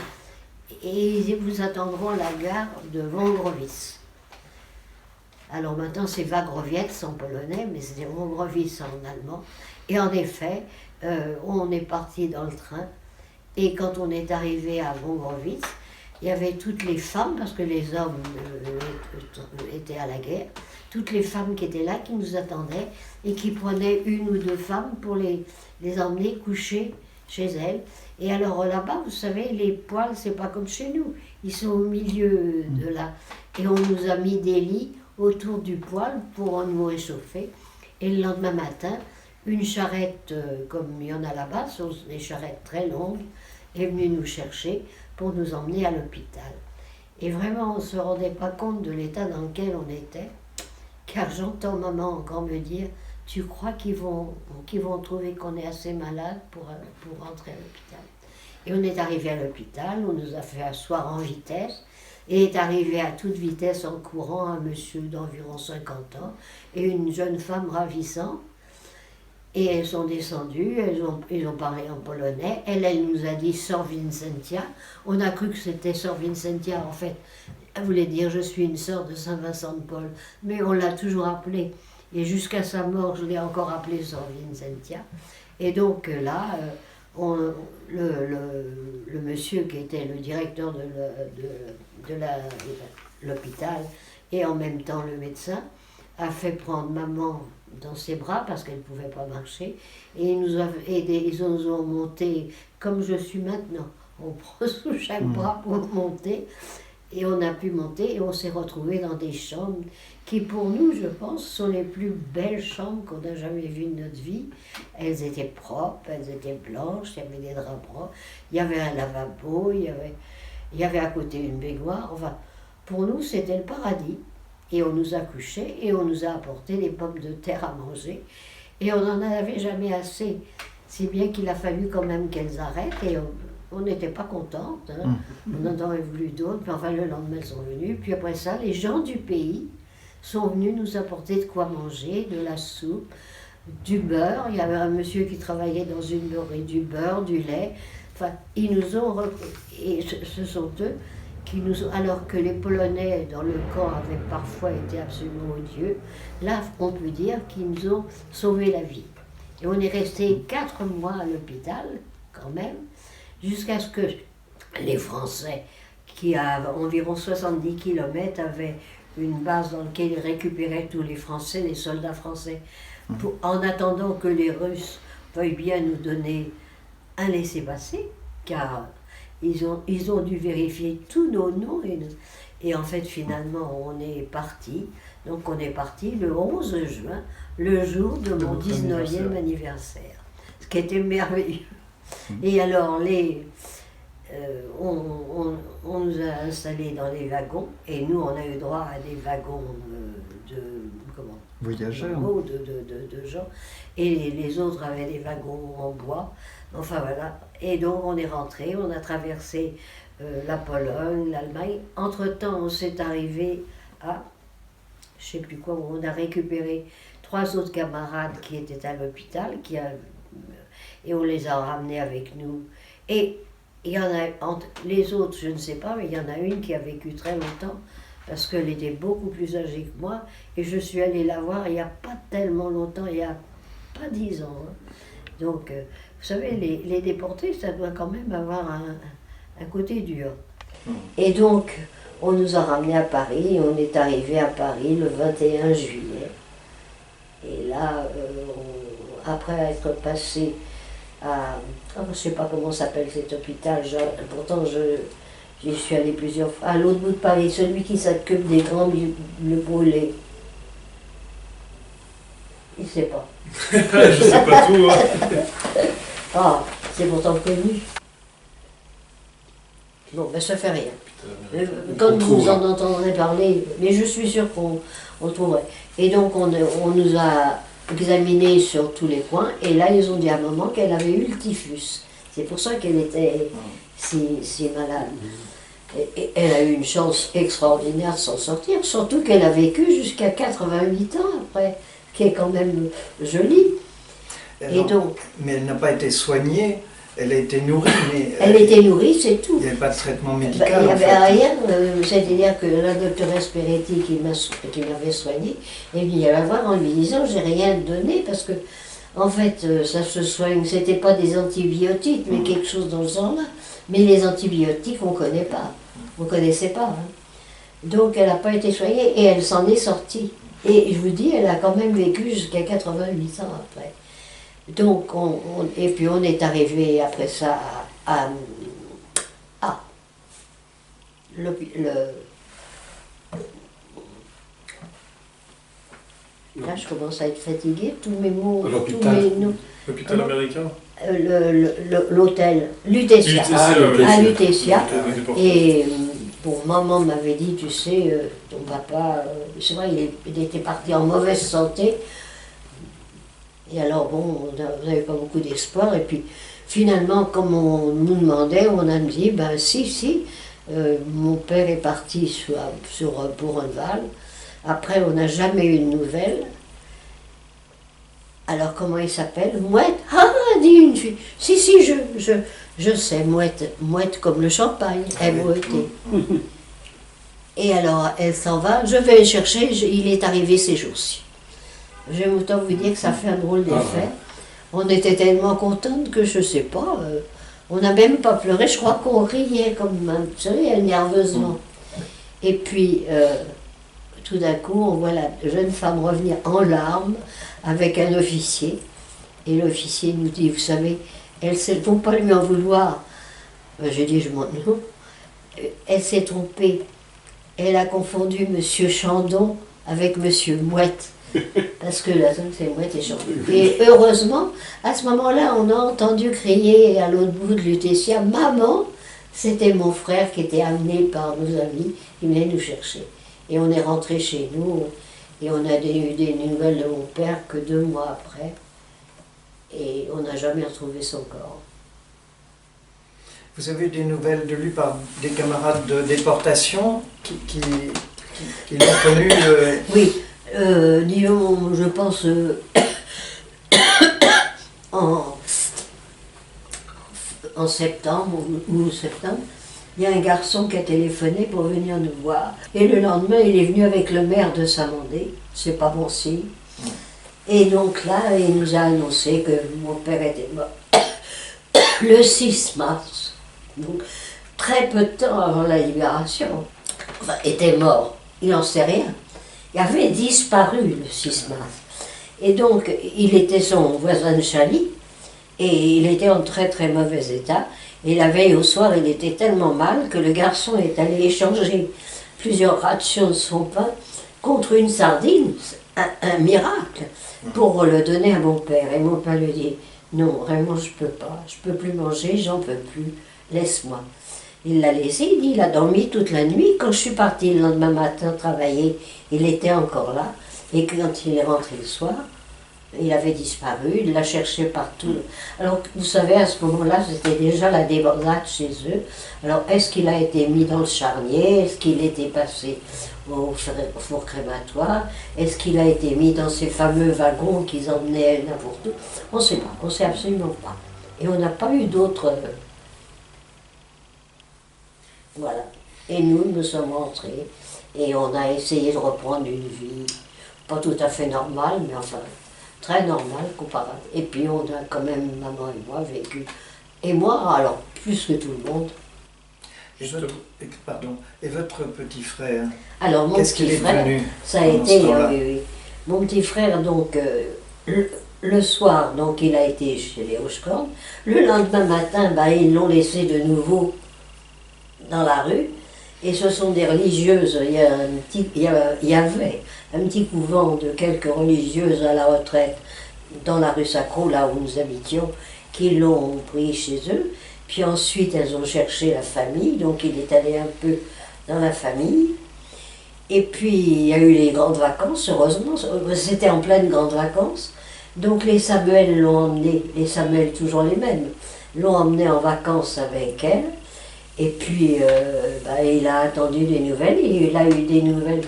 et ils vous attendront à la gare de Wągrowiec. Alors maintenant c'est Wagrowiec en polonais, mais c'est Wągrowiec en allemand, et en effet, on est parti dans le train, et quand on est arrivé à Wągrowiec, il y avait toutes les femmes, parce que les hommes étaient à la guerre, toutes les femmes qui étaient là, qui nous attendaient, et qui prenaient une ou deux femmes pour les emmener coucher chez elles. Et alors là-bas, vous savez, les poêles, c'est pas comme chez nous, ils sont au milieu de là. Et on nous a mis des lits autour du poêle pour nous réchauffer. Et le lendemain matin, une charrette, comme il y en a là-bas, ce sont des charrettes très longues, est venue nous chercher pour nous emmener à l'hôpital. Et vraiment, on ne se rendait pas compte de l'état dans lequel on était, car j'entends maman encore me dire « Tu crois qu'ils vont trouver qu'on est assez malade pour rentrer à l'hôpital ?» Et on est arrivé à l'hôpital, on nous a fait asseoir en vitesse, et est arrivé à toute vitesse en courant un monsieur d'environ 50 ans et une jeune femme ravissante. Et elles sont descendues, ils ont parlé en polonais. Elle nous a dit Sœur Vincentia. On a cru que c'était Sœur Vincentia. En fait, elle voulait dire je suis une sœur de Saint Vincent de Paul. Mais on l'a toujours appelée. Et jusqu'à sa mort, je l'ai encore appelée Sœur Vincentia. Et donc là, le monsieur qui était le directeur de l'hôpital et en même temps le médecin a fait prendre maman dans ses bras parce qu'elle ne pouvait pas marcher, et ils nous ont aidés, ils nous ont monté comme je suis maintenant. On prend sous chaque bras pour monter, et on a pu monter, et on s'est retrouvés dans des chambres qui pour nous, je pense, sont les plus belles chambres qu'on a jamais vues de notre vie. Elles étaient propres, elles étaient blanches, il y avait des draps propres, il y avait un lavabo, il y avait à côté une baignoire, enfin, pour nous c'était le paradis. Et on nous a couchés et on nous a apporté des pommes de terre à manger. Et on n'en avait jamais assez. Si bien qu'il a fallu quand même qu'elles arrêtent et on n'était pas contentes. Hein. On en aurait voulu d'autres, puis enfin le lendemain elles sont venues. Puis après ça, les gens du pays sont venus nous apporter de quoi manger, de la soupe, du beurre. Il y avait un monsieur qui travaillait dans une beurrerie, du beurre, du lait. Enfin, ils nous ont... Et ce sont eux qui nous ont... Alors que les Polonais dans le camp avaient parfois été absolument odieux, là, on peut dire qu'ils nous ont sauvé la vie. Et on est resté 4 mois à l'hôpital, quand même, jusqu'à ce que les Français, qui à environ 70 km, avaient une base dans laquelle ils récupéraient tous les Français, les soldats français, en attendant que les Russes veuillent bien nous donner un laissez-passer, car ils ont dû vérifier tous nos noms. Et en fait, finalement, on est parti. Donc on est parti le 11 juin, le jour de mon 19e anniversaire. Ce qui était merveilleux. Et alors, on nous a installés dans les wagons, et nous, on a eu droit à des wagons Voyageurs. de gens, et les autres avaient des wagons en bois. Enfin voilà. Et donc on est rentré, on a traversé la Pologne, l'Allemagne. Entre-temps, on s'est arrivé à, je sais plus quoi, on a récupéré 3 autres camarades qui étaient à l'hôpital, et on les a ramenés avec nous. Et il y en a, les autres, je ne sais pas, mais il y en a une qui a vécu très longtemps, parce qu'elle était beaucoup plus âgée que moi, et je suis allée la voir il n'y a pas tellement longtemps, il n'y a pas 10 ans. Hein. Donc, vous savez, les déportés, ça doit quand même avoir un côté dur. Et donc, on nous a ramenés à Paris, et on est arrivé à Paris le 21 juillet. Et là, après être passé à... je ne sais pas comment s'appelle cet hôpital, pourtant j'y suis allée plusieurs fois, à l'autre bout de Paris, celui qui s'occupe des grands brûlés. Il ne sait pas. Je sais pas tout. Hein. Ah, c'est pourtant connu. Bon, ben ça fait rien. Quand vous en entendrez parler, mais je suis sûre qu'on trouverait. Et donc on nous a examinés sur tous les points, et là ils ont dit à maman qu'elle avait eu le typhus. C'est pour ça qu'elle était si malade. Et elle a eu une chance extraordinaire de s'en sortir, surtout qu'elle a vécu jusqu'à 88 ans après, qui est quand même joli. Et donc, mais elle n'a pas été soignée, elle a été nourrie, mais... Elle était nourrie, c'est tout. Il n'y avait pas de traitement médical. Il n'y avait rien, c'est-à-dire que la doctoresse Peretti qui m'avait soignée est venue à la voir en lui disant « j'ai rien donné » parce que, en fait, ça se soigne, c'était pas des antibiotiques, mais quelque chose dans le genre-là. Mais les antibiotiques, on ne connaît pas, on ne connaissait pas. Hein. Donc elle n'a pas été soignée et elle s'en est sortie. Et je vous dis, elle a quand même vécu jusqu'à 88 ans après. Donc, et puis on est arrivé après ça à là je commence à être fatiguée, tous mes mots, tous mes noms. L'hôpital américain. L'hôtel, Lutetia, à Lutetia. Et Et bon, maman m'avait dit, tu sais, ton papa, c'est vrai, il était parti en mauvaise santé. Et alors, bon, on n'avait pas beaucoup d'espoir. Et puis, finalement, comme on nous demandait, on a dit, ben si, mon père est parti sur Bourrenval. Après, on n'a jamais eu de nouvelles. Alors, comment il s'appelle? Mouette. Ah, dit une fille. Si, je sais, Mouette. Mouette comme le champagne, M-O-E-T. Et alors, elle s'en va. Je vais le chercher, il est arrivé ces jours-ci. Je vais autant vous dire que ça fait un drôle d'effet. On était tellement contentes que je ne sais pas, on n'a même pas pleuré, je crois qu'on riait comme, vous savez, nerveusement. Et puis, tout d'un coup, on voit la jeune femme revenir en larmes avec un officier. Et l'officier nous dit, vous savez, il ne faut pas lui en vouloir. J'ai dit, je m'en non. Elle s'est trompée. Elle a confondu Monsieur Chandon avec Monsieur Mouette. Parce que la c'est Mouette et Chandon. Et heureusement, à ce moment-là, on a entendu crier à l'autre bout de Lutetia, maman, c'était mon frère qui était amené par nos amis, il venait nous chercher. Et on est rentré chez nous, et on a eu des nouvelles de mon père que 2 mois après. Et on n'a jamais retrouvé son corps. Vous avez des nouvelles de lui par des camarades de déportation qui l'ont connu Oui, disons, je pense, en septembre ou septembre, il y a un garçon qui a téléphoné pour venir nous voir. Et le lendemain, il est venu avec le maire de Saint-Mandé, c'est pas bon signe. Et donc là, il nous a annoncé que mon père était mort le 6 mars. Donc, très peu de temps avant la libération. Enfin, était mort, il n'en sait rien. Il avait disparu le 6 mars. Et donc, il était son voisin de Chaly, et il était en très très mauvais état. Et la veille au soir, il était tellement mal que le garçon est allé échanger plusieurs rations de son pain contre une sardine, un miracle, pour le donner à mon père. Et mon père lui dit, non, vraiment je peux pas, je peux plus manger, j'en peux plus, laisse-moi. Il l'a laissé, il dit, il a dormi toute la nuit. Quand je suis partie le lendemain matin travailler, il était encore là. Et quand il est rentré le soir, il avait disparu, il l'a cherché partout. Alors, vous savez, à ce moment-là, c'était déjà la débandade chez eux. Alors, est-ce qu'il a été mis dans le charnier? Est-ce qu'il était passé au four crématoire? Est-ce qu'il a été mis dans ces fameux wagons qu'ils emmenaient n'importe où? On ne sait pas, on ne sait absolument pas. Et on n'a pas eu d'autres... Voilà. Et nous sommes rentrés. Et on a essayé de reprendre une vie, pas tout à fait normale, mais enfin... très normal, comparable. Et puis on a quand même, maman et moi, vécu. Et moi, alors, plus que tout le monde. Et votre petit frère, alors, mon qu'est-ce qu'il petit est frère, devenu ça a été, oui. Mon petit frère, donc, le soir, donc, il a été chez les Hochecornes. Le lendemain matin, ben, ils l'ont laissé de nouveau dans la rue. Et ce sont des religieuses, il y avait un petit couvent de quelques religieuses à la retraite dans la rue Sacro, là où nous habitions, qui l'ont pris chez eux. Puis ensuite, elles ont cherché la famille, donc il est allé un peu dans la famille. Et puis, il y a eu les grandes vacances, heureusement, c'était en pleine grande vacances. Donc les Samuel l'ont emmené, les Samuel toujours les mêmes, l'ont emmené en vacances avec elle. Et puis, il a attendu des nouvelles, il a eu des nouvelles.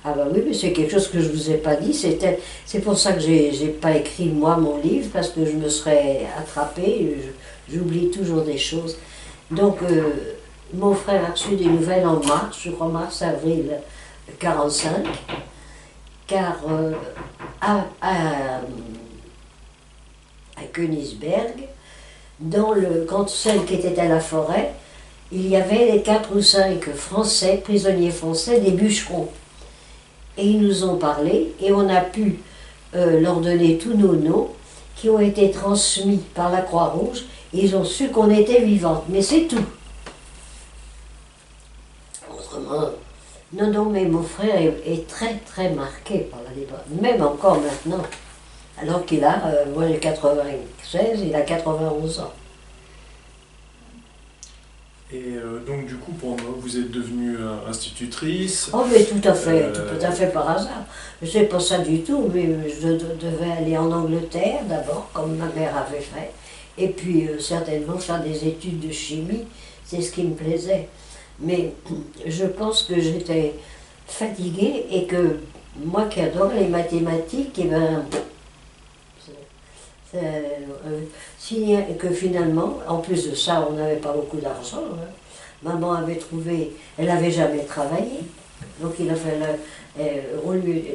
Ah bah oui, mais c'est quelque chose que je ne vous ai pas dit, c'est pour ça que j'ai pas écrit moi mon livre, parce que je me serais attrapée, j'oublie toujours des choses. Donc, mon frère a reçu des nouvelles en mars, je crois mars-avril 45, car à Königsberg, quand celle qui était à la forêt, il y avait les 4 ou 5 Français, prisonniers français, des bûcherons. Et ils nous ont parlé, et on a pu leur donner tous nos noms, qui ont été transmis par la Croix-Rouge, et ils ont su qu'on était vivantes. Mais c'est tout. Autrement, non, mais mon frère est très, très marqué par la liberté, même encore maintenant. Alors qu'il a, moi j'ai 96, il a 91 ans. Et donc du coup, vous êtes devenue institutrice. Oh mais tout à fait par hasard. Je sais pas ça du tout, mais je devais aller en Angleterre d'abord, comme ma mère avait fait, et puis certainement faire des études de chimie, c'est ce qui me plaisait. Mais je pense que j'étais fatiguée et que moi qui adore les mathématiques, et que finalement, en plus de ça, on n'avait pas beaucoup d'argent. Hein. Maman avait trouvé, elle n'avait jamais travaillé. Donc il a fallu,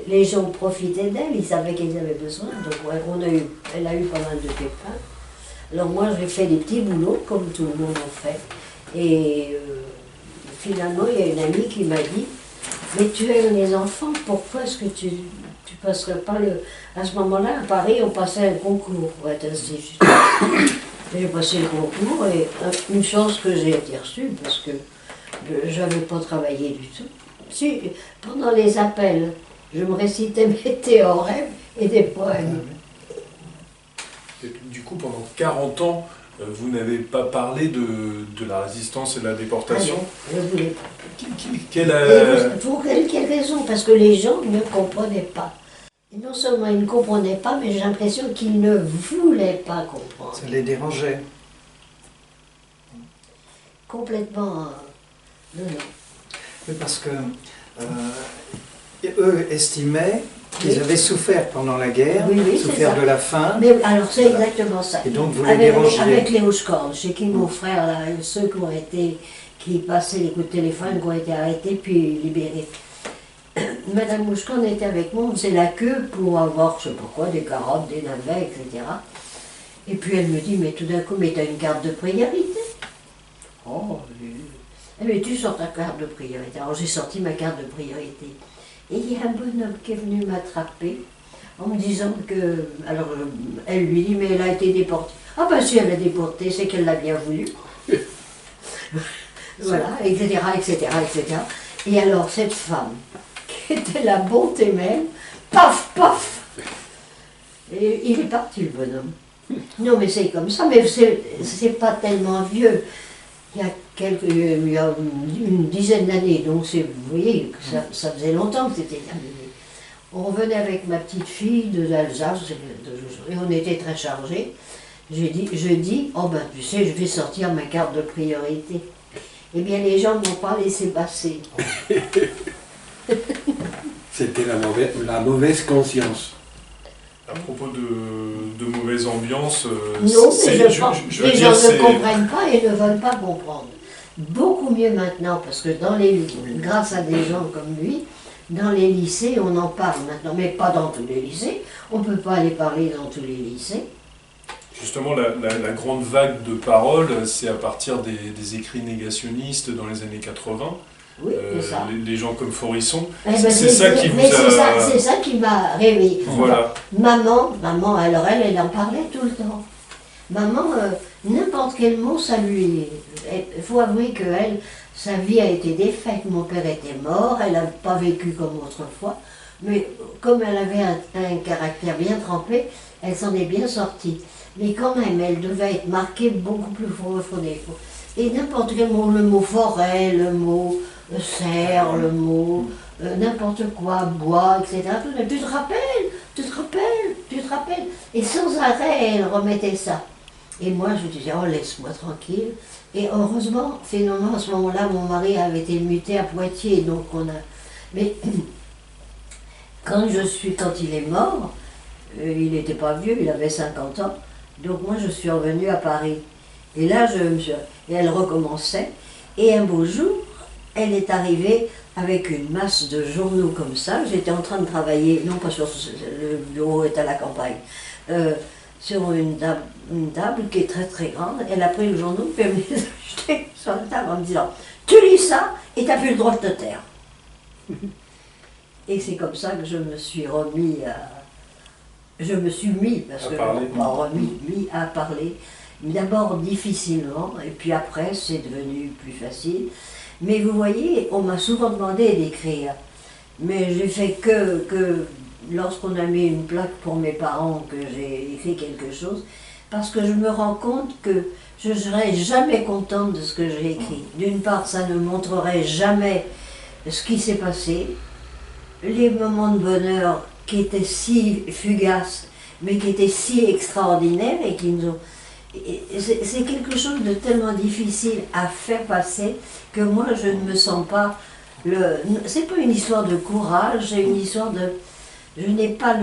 les gens profitaient d'elle, ils savaient qu'ils avaient besoin. Donc elle a eu pas mal de pépins. Alors moi j'ai fait des petits boulots comme tout le monde en fait. Et finalement il y a une amie qui m'a dit, mais tu aimes les enfants, pourquoi est-ce que tu passerais pas À ce moment-là, à Paris, on passait un concours pour être institutrice. J'ai passé le concours et une chance que j'ai été reçue parce que je n'avais pas travaillé du tout. Si, pendant les appels, je me récitais mes théorèmes et des poèmes. Et du coup, pendant 40 ans, vous n'avez pas parlé de la résistance et de la déportation. Ah non, je voulais pas. Quelle, Et pour quelle raison? Parce que les gens ne comprenaient pas. Et non seulement ils ne comprenaient pas, mais j'ai l'impression qu'ils ne voulaient pas comprendre. Ça les dérangeait. Complètement. Non, non. Oui, parce que eux estimaient qu'ils avaient souffert pendant la guerre, Oui, oui, c'est souffert ça. de la faim. Mais alors c'est exactement ça. Et donc vous les Avec, dérangez. avec les Hauts-Cordes, chez qui mon frère, là, ceux qui passaient les coups de téléphone, qui ont été arrêtés puis libérés. Madame Mouchkon était avec moi, on faisait la queue pour avoir, je sais pas quoi, des carottes, des navets, etc. Et puis elle me dit, mais tout d'un coup, mais t'as une carte de priorité. Oh, mais tu sors ta carte de priorité. Alors j'ai sorti ma carte de priorité. Et il y a un bonhomme qui est venu m'attraper en me disant que... Alors elle lui dit, mais elle a été déportée. Ah ben si elle est déportée, c'est qu'elle l'a bien voulu. Voilà, etc., etc., etc. Et alors cette femme, qui était la bonté même, paf, paf. Et il est parti le bonhomme. Non mais c'est comme ça, mais c'est pas tellement vieux. Il y a une dizaine d'années, donc vous voyez, que ça faisait longtemps que c'était terminé. On revenait avec ma petite fille d'Alsace, et on était très chargés. Je dis, oh ben tu sais, je vais sortir ma carte de priorité. Eh bien les gens ne m'ont pas laissé passer. C'était la mauvaise conscience. à propos de mauvaise ambiance, Non, mais veux les gens dire, ne comprennent pas et ne veulent pas comprendre. Beaucoup mieux maintenant, parce que grâce à des gens comme lui, dans les lycées, on en parle maintenant, mais pas dans tous les lycées. On ne peut pas aller parler dans tous les lycées. Justement, la grande vague de paroles, c'est à partir des écrits négationnistes dans les années 80. Oui, c'est ça. Les gens comme Forisson. Eh ben, C'est ça qui vous c'est ça qui m'a réveillée. Voilà. Maman, alors elle en parlait tout le temps. Maman, n'importe quel mot, ça lui... Il faut avouer qu'elle, sa vie a été défaite. Mon père était mort, elle n'a pas vécu comme autrefois. Mais comme elle avait un caractère bien trempé, elle s'en est bien sortie. Mais quand même, elle devait être marquée beaucoup plus profondément. Et n'importe quel mot, le mot forêt, le mot serre, le mot n'importe quoi, bois, etc. Tu te rappelles, tu te rappelles, tu te rappelles. Et sans arrêt, elle remettait ça. Et moi, je disais, oh, laisse-moi tranquille. Et heureusement, finalement, à ce moment-là, mon mari avait été muté à Poitiers, donc on a... Mais quand il est mort, il n'était pas vieux, il avait 50 ans, donc moi, je suis revenue à Paris. Et là, et elle recommençait, et un beau jour, elle est arrivée avec une masse de journaux comme ça. J'étais en train de travailler, non pas sur le bureau est à la campagne, sur une table qui est très très grande. Elle a pris le journal, puis elle me les a jetés sur la table en me disant, tu lis ça et tu n'as plus le droit de te taire. Et c'est comme ça que je me suis remis à... Je me suis mis, parce que je n'ai pas remis à parler. D'abord difficilement, et puis après c'est devenu plus facile. Mais vous voyez, on m'a souvent demandé d'écrire. Mais j'ai fait que lorsqu'on a mis une plaque pour mes parents, que j'ai écrit quelque chose, parce que je me rends compte que je ne serai jamais contente de ce que j'ai écrit. D'une part, ça ne montrerait jamais ce qui s'est passé, les moments de bonheur qui étaient si fugaces, mais qui étaient si extraordinaires et qui nous ont... C'est quelque chose de tellement difficile à faire passer que moi je ne me sens pas... C'est pas une histoire de courage, c'est une histoire de... Je n'ai pas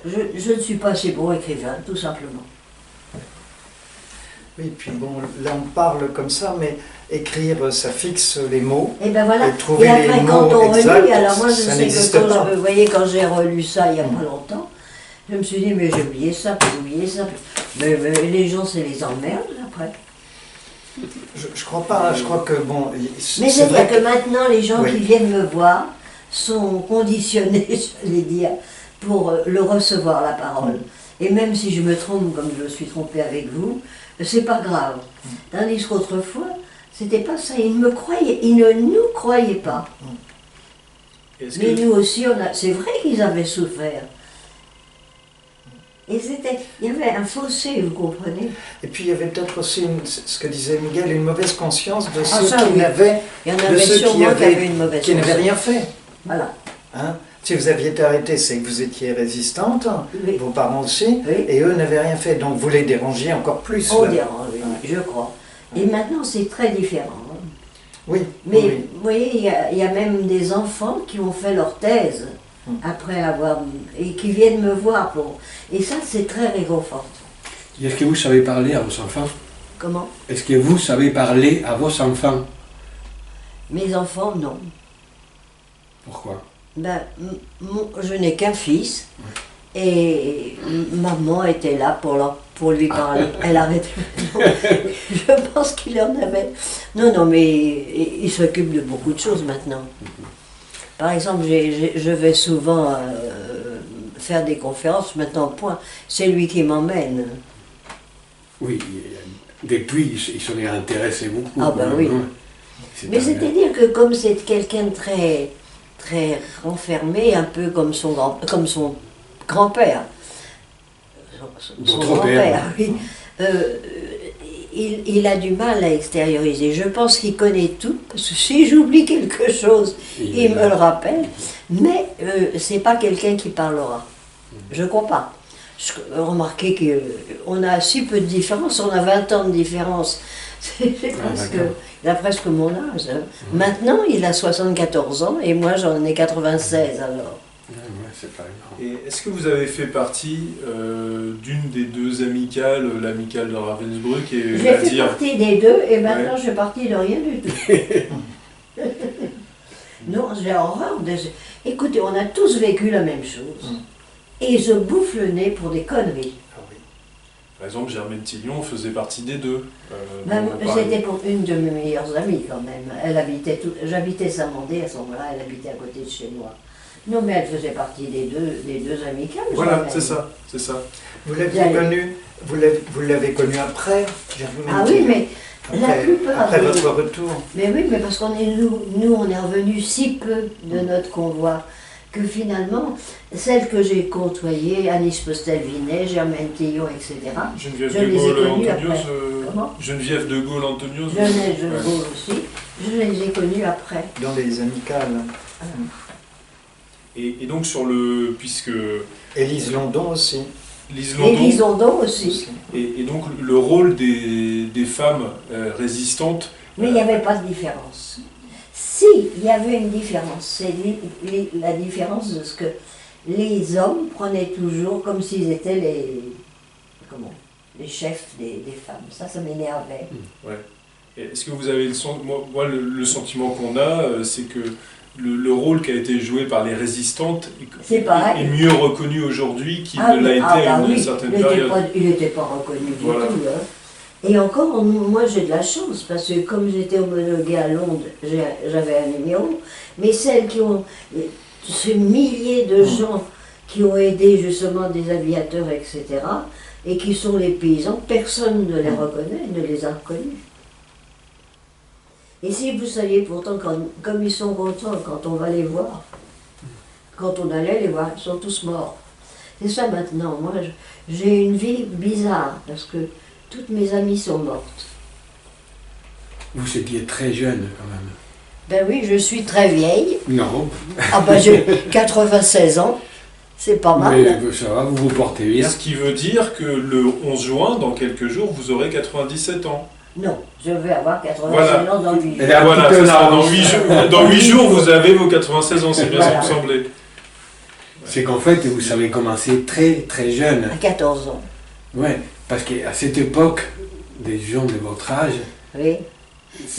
je ne suis pas assez bon écrivain, tout simplement. Oui, puis bon, là on parle comme ça, mais écrire, ça fixe les mots. Et ben voilà. Et trouver et après, les quand mots on exacts, relit, alors moi je ça sais n'existe que pas. vous voyez, quand j'ai relu ça il n'y a pas longtemps, je me suis dit, mais j'ai oublié ça, puis j'ai oublié ça. Mais les gens, c'est les emmerdes après. Je crois pas, je crois que bon... Mais c'est vrai que maintenant, les gens Oui. qui viennent me voir sont conditionnés, j'allais dire, pour le recevoir, la parole. Et même si je me trompe, comme je me suis trompée avec vous, c'est pas grave. Tandis qu'autrefois, c'était pas ça. Ils ne nous croyaient pas. Est-ce Mais que- nous aussi, c'est vrai qu'ils avaient souffert. Et il y avait un fossé, vous comprenez. Et puis il y avait peut-être aussi, ce que disait Miguel, une mauvaise conscience de Ah, ceux ça, qui oui. n'avaient Il y en de avait ceux qui sûrement qui avaient, avaient une mauvaise qui n'avaient conscience. rien fait. Voilà. Hein. Si vous aviez été arrêté, c'est que vous étiez résistante, Oui. vos parents aussi, Oui. et eux n'avaient rien fait. Donc vous les dérangiez encore plus. On là. dérange, oui, je crois. Et maintenant, c'est très différent. Hein. Oui, Mais oui. vous voyez, il y a même des enfants qui ont fait leur thèse après avoir. Et qui viennent me voir pour. Et ça, c'est très réconfortant. Est-ce que vous savez parler à vos enfants? Comment? Est-ce que vous savez parler à vos enfants? Mes enfants, non. Pourquoi? Ben, je n'ai qu'un fils. Et maman était là pour lui parler. Elle arrêtait. Je pense qu'il en avait. Non, non, mais il s'occupe de beaucoup de choses maintenant. Par exemple, je vais souvent faire des conférences maintenant, point. C'est lui qui m'emmène. Oui, depuis, ils s'en est intéressé beaucoup. Ah ben oui. Mais c'est-à-dire que comme c'est quelqu'un de très, très renfermé, un peu comme son grand-père, son Votre grand-père, père. oui, il a du mal à extérioriser. Je pense qu'il connaît tout, parce que si j'oublie quelque chose, il me le rappelle, mais c'est pas quelqu'un qui parlera. Je crois pas. Remarquez qu'on a si peu de différence, on a 20 ans de différence. Il a presque mon âge. Hein. Maintenant, il a 74 ans et moi j'en ai 96 alors. C'est pas énorme. Et est-ce que vous avez fait partie d'une des deux amicales, l'amicale de Ravensbrück et J'ai fait Nadir? partie des deux et maintenant je fais partie de rien du tout. Non, j'ai horreur de... Écoutez, on a tous vécu la même chose. Et je bouffe le nez pour des conneries. Par exemple, Germaine Tillion faisait partie des deux. C'était pour une de mes meilleures amies quand même. J'habitais Saint-Mandé à ce moment-là, elle habitait à côté de chez moi. Non, mais elle faisait partie des deux amicales. Voilà, c'est ça, c'est ça. Vous l'aviez connu, vous l'avez connu après, Germaine Ah oui, Tillion. mais la plupart Après des- votre retour. Mais oui, mais parce qu'on est nous, on est revenus si peu de notre convoi que finalement, celles que j'ai côtoyées, Anis Postel-Vinet, Germaine Tillon, etc., Geneviève Je de les ai Gaulle connus Antonios. après. Comment Geneviève de Gaulle Antonios. Jeunesse de Ouais. Gaulle aussi, je les ai connues après. Dans les amicales. Et donc sur le, puisque Élise London aussi. Lise Et Landon, Lisondon aussi. et donc le rôle des femmes résistantes. Mais il n'y avait pas de différence. Si, il y avait une différence. C'est la différence de ce que les hommes prenaient toujours comme s'ils étaient les chefs des femmes. Ça m'énervait. Ouais. Et est-ce que vous avez le sentiment qu'on a, c'est que le rôle qui a été joué par les résistantes C'est pareil. est mieux reconnu aujourd'hui qu'il Ah ne l'a oui, été bah à une oui, certaine il n'était période. il n'était pas reconnu du Voilà. tout. Hein. Et encore, moi j'ai de la chance, parce que comme j'étais homologuée à Londres, j'avais un numéro, mais celles qui ont, ces milliers de gens qui ont aidé justement des aviateurs, etc., et qui sont les paysans, personne ne les reconnaît, ne les a reconnus. Et si vous saviez pourtant, comme ils sont contents quand on va les voir, quand on allait les voir, ils sont tous morts. C'est ça maintenant, moi j'ai une vie bizarre, parce que toutes mes amies sont mortes. Vous étiez très jeune quand même. Ben oui, je suis très vieille. Non, Ah ben j'ai 96 ans, c'est pas mal. mais ça va, vous vous portez bien. Ce qui veut dire que le 11 juin, dans quelques jours, vous aurez 97 ans. Non, je vais avoir 96 Voilà. ans dans 8 Elle jours. a un Voilà, petit peu c'est ça, d'avance. dans 8 jours, vous avez vos 96 ans, c'est bien Voilà. ce qui me semblait. C'est qu'en fait, vous avez commencé très très jeune. À 14 ans, Ouais, parce qu'à cette époque, des gens de votre âge, oui.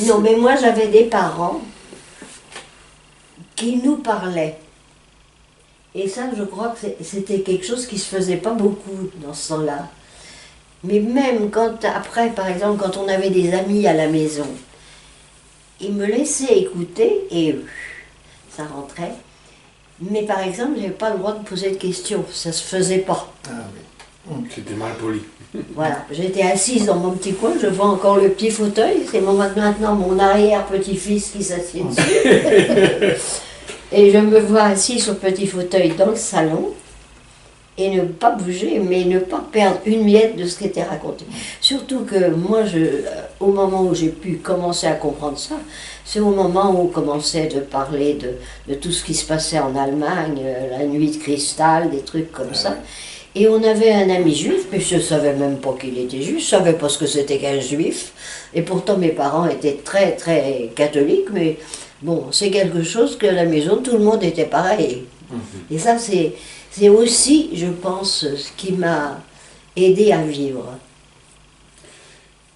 Non, mais moi j'avais des parents qui nous parlaient. Et ça, je crois que c'était quelque chose qui se faisait pas beaucoup dans ce temps-là. Mais même quand, après, par exemple, quand on avait des amis à la maison, ils me laissaient écouter et ça rentrait. Mais par exemple, j'avais pas le droit de poser de questions, ça se faisait pas. Ah oui. c'était mal poli. Voilà, j'étais assise dans mon petit coin, je vois encore le petit fauteuil, c'est maintenant mon arrière-petit-fils qui s'assied dessus. Et je me vois assise sur le petit fauteuil dans le salon. et ne pas bouger, mais ne pas perdre une miette de ce qui était raconté. Surtout que moi, au moment où j'ai pu commencer à comprendre ça, c'est au moment où on commençait de parler de tout ce qui se passait en Allemagne, la nuit de cristal, des trucs comme ça. Et on avait un ami juif, mais je ne savais même pas qu'il était juif, je ne savais pas ce que c'était qu'un juif. Et pourtant mes parents étaient très très catholiques, mais bon, c'est quelque chose que à la maison, tout le monde était pareil. Et ça, c'est aussi, je pense, ce qui m'a aidé à vivre.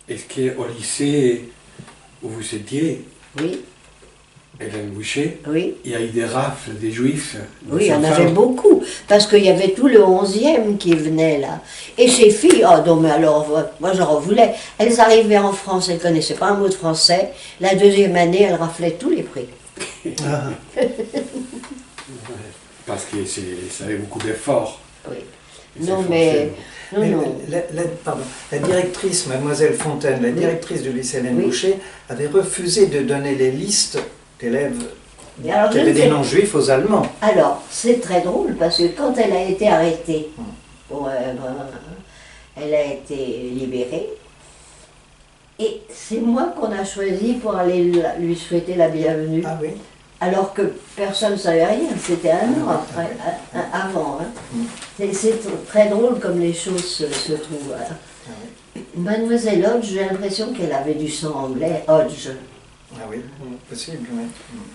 Est-ce qu'au lycée où vous étiez, Oui, Hélène Boucher, oui. il y a eu des rafles des juifs? Oui, il y en avait beaucoup, parce qu'il y avait tout le 11e qui venait là. Et ces filles, oh non mais alors, moi j'en voulais. Elles arrivaient en France, elles ne connaissaient pas un mot de français. La deuxième année, elles raflaient tous les prix. Parce que ça avait beaucoup d'efforts. Oui. Et Non c'est mais... Non, Mais non. pardon, la directrice, mademoiselle Fontaine, la directrice du lycée Hélène Oui. Boucher, avait refusé de donner les listes d'élèves Mais alors, qui je avaient ne des sais- noms juifs aux Allemands. Alors, c'est très drôle parce que quand elle a été arrêtée, elle a été libérée. Et c'est moi qu'on a choisi pour aller lui souhaiter la bienvenue. Ah oui. Alors que personne ne savait rien, c'était un an après, avant. Hein. C'est très drôle comme les choses se trouvent. Hein. Ah oui. Mademoiselle Hodge, j'ai l'impression qu'elle avait du sang anglais, Hodge. Ah oui, possible, oui.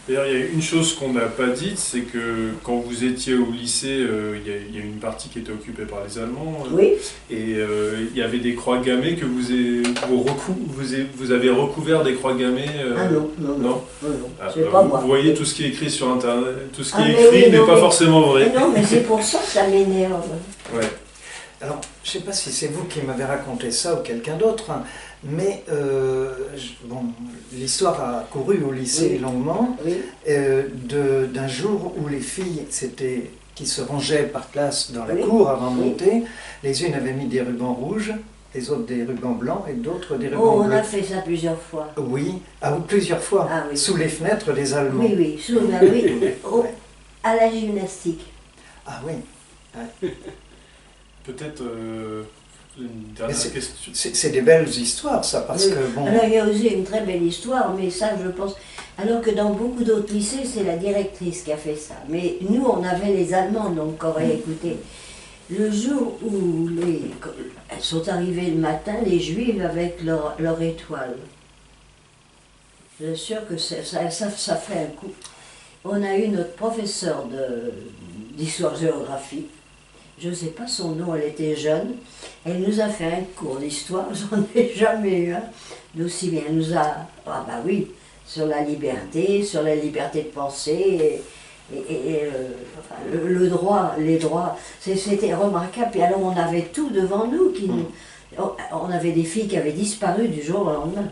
D'ailleurs, il y a une chose qu'on n'a pas dite, c'est que quand vous étiez au lycée, il y a une partie qui était occupée par les Allemands. Oui, Et il y avait des croix gammées que vous avez recouvert des croix gammées. ah non, non, non, non. non, non, Ah, c'est pas moi. vous voyez tout ce qui est écrit sur Internet, tout ce qui Ah, est mais écrit oui, n'est non, pas mais- forcément vrai. Non, mais c'est pour ça que ça m'énerve. Ouais. Alors, je ne sais pas si c'est vous qui m'avez raconté ça ou quelqu'un d'autre, hein, mais bon, l'histoire a couru au lycée Oui. longuement, Oui, d'un jour où les filles qui se rangeaient par classe dans la Oui. cour avant de Oui. monter, les unes avaient mis des rubans rouges, les autres des rubans blancs et d'autres des oh, rubans on bleus. a fait ça plusieurs fois. Oui, plusieurs fois, Ah oui. sous les fenêtres des Allemands. Oui, oui, oui, oh, à la gymnastique. Ah oui, Peut-être une Mais dernière question. c'est des belles histoires ça, parce Oui. que bon... Alors il y a aussi une très belle histoire, mais ça je pense. Alors que dans beaucoup d'autres lycées, c'est la directrice qui a fait ça. Mais nous, on avait les Allemands, donc qui auraient écouté. Le jour où elles sont arrivées le matin, les Juives avec leur étoile. Je suis sûre que ça fait un coup. On a eu notre professeur d'histoire-géographie. Je ne sais pas son nom, elle était jeune. Elle nous a fait un cours d'histoire, j'en ai jamais eu un d'aussi bien. Elle nous a, ah bah oui, sur la liberté de penser, enfin, le droit, les droits. C'était remarquable. Et alors on avait tout devant nous. On avait des filles qui avaient disparu du jour au lendemain.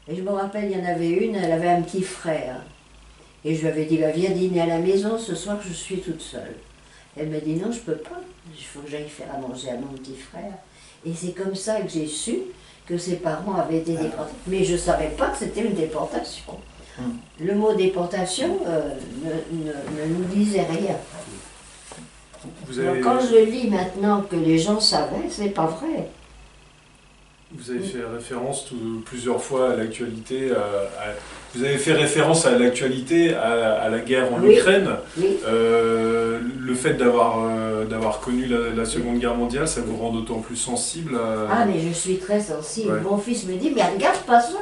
Et je me rappelle, il y en avait une, elle avait un petit frère. Et je lui avais dit, bah, viens dîner à la maison, ce soir je suis toute seule. Elle m'a dit, non, je peux pas, il faut que j'aille faire à manger à mon petit frère. Et c'est comme ça que j'ai su que ses parents avaient été déportés. Mais je ne savais pas que c'était une déportation. Le mot déportation ne nous disait rien. Vous Alors, avez, quand je lis maintenant que les gens savaient, c'est pas vrai. vous avez fait référence plusieurs fois à l'actualité. Vous avez fait référence à l'actualité, à la guerre en Oui. Ukraine. Oui. Le fait d'avoir connu la Seconde Guerre mondiale, ça vous rend d'autant plus sensible à... Ah, mais je suis très sensible. Ouais. Mon fils me dit, mais regarde pas ça.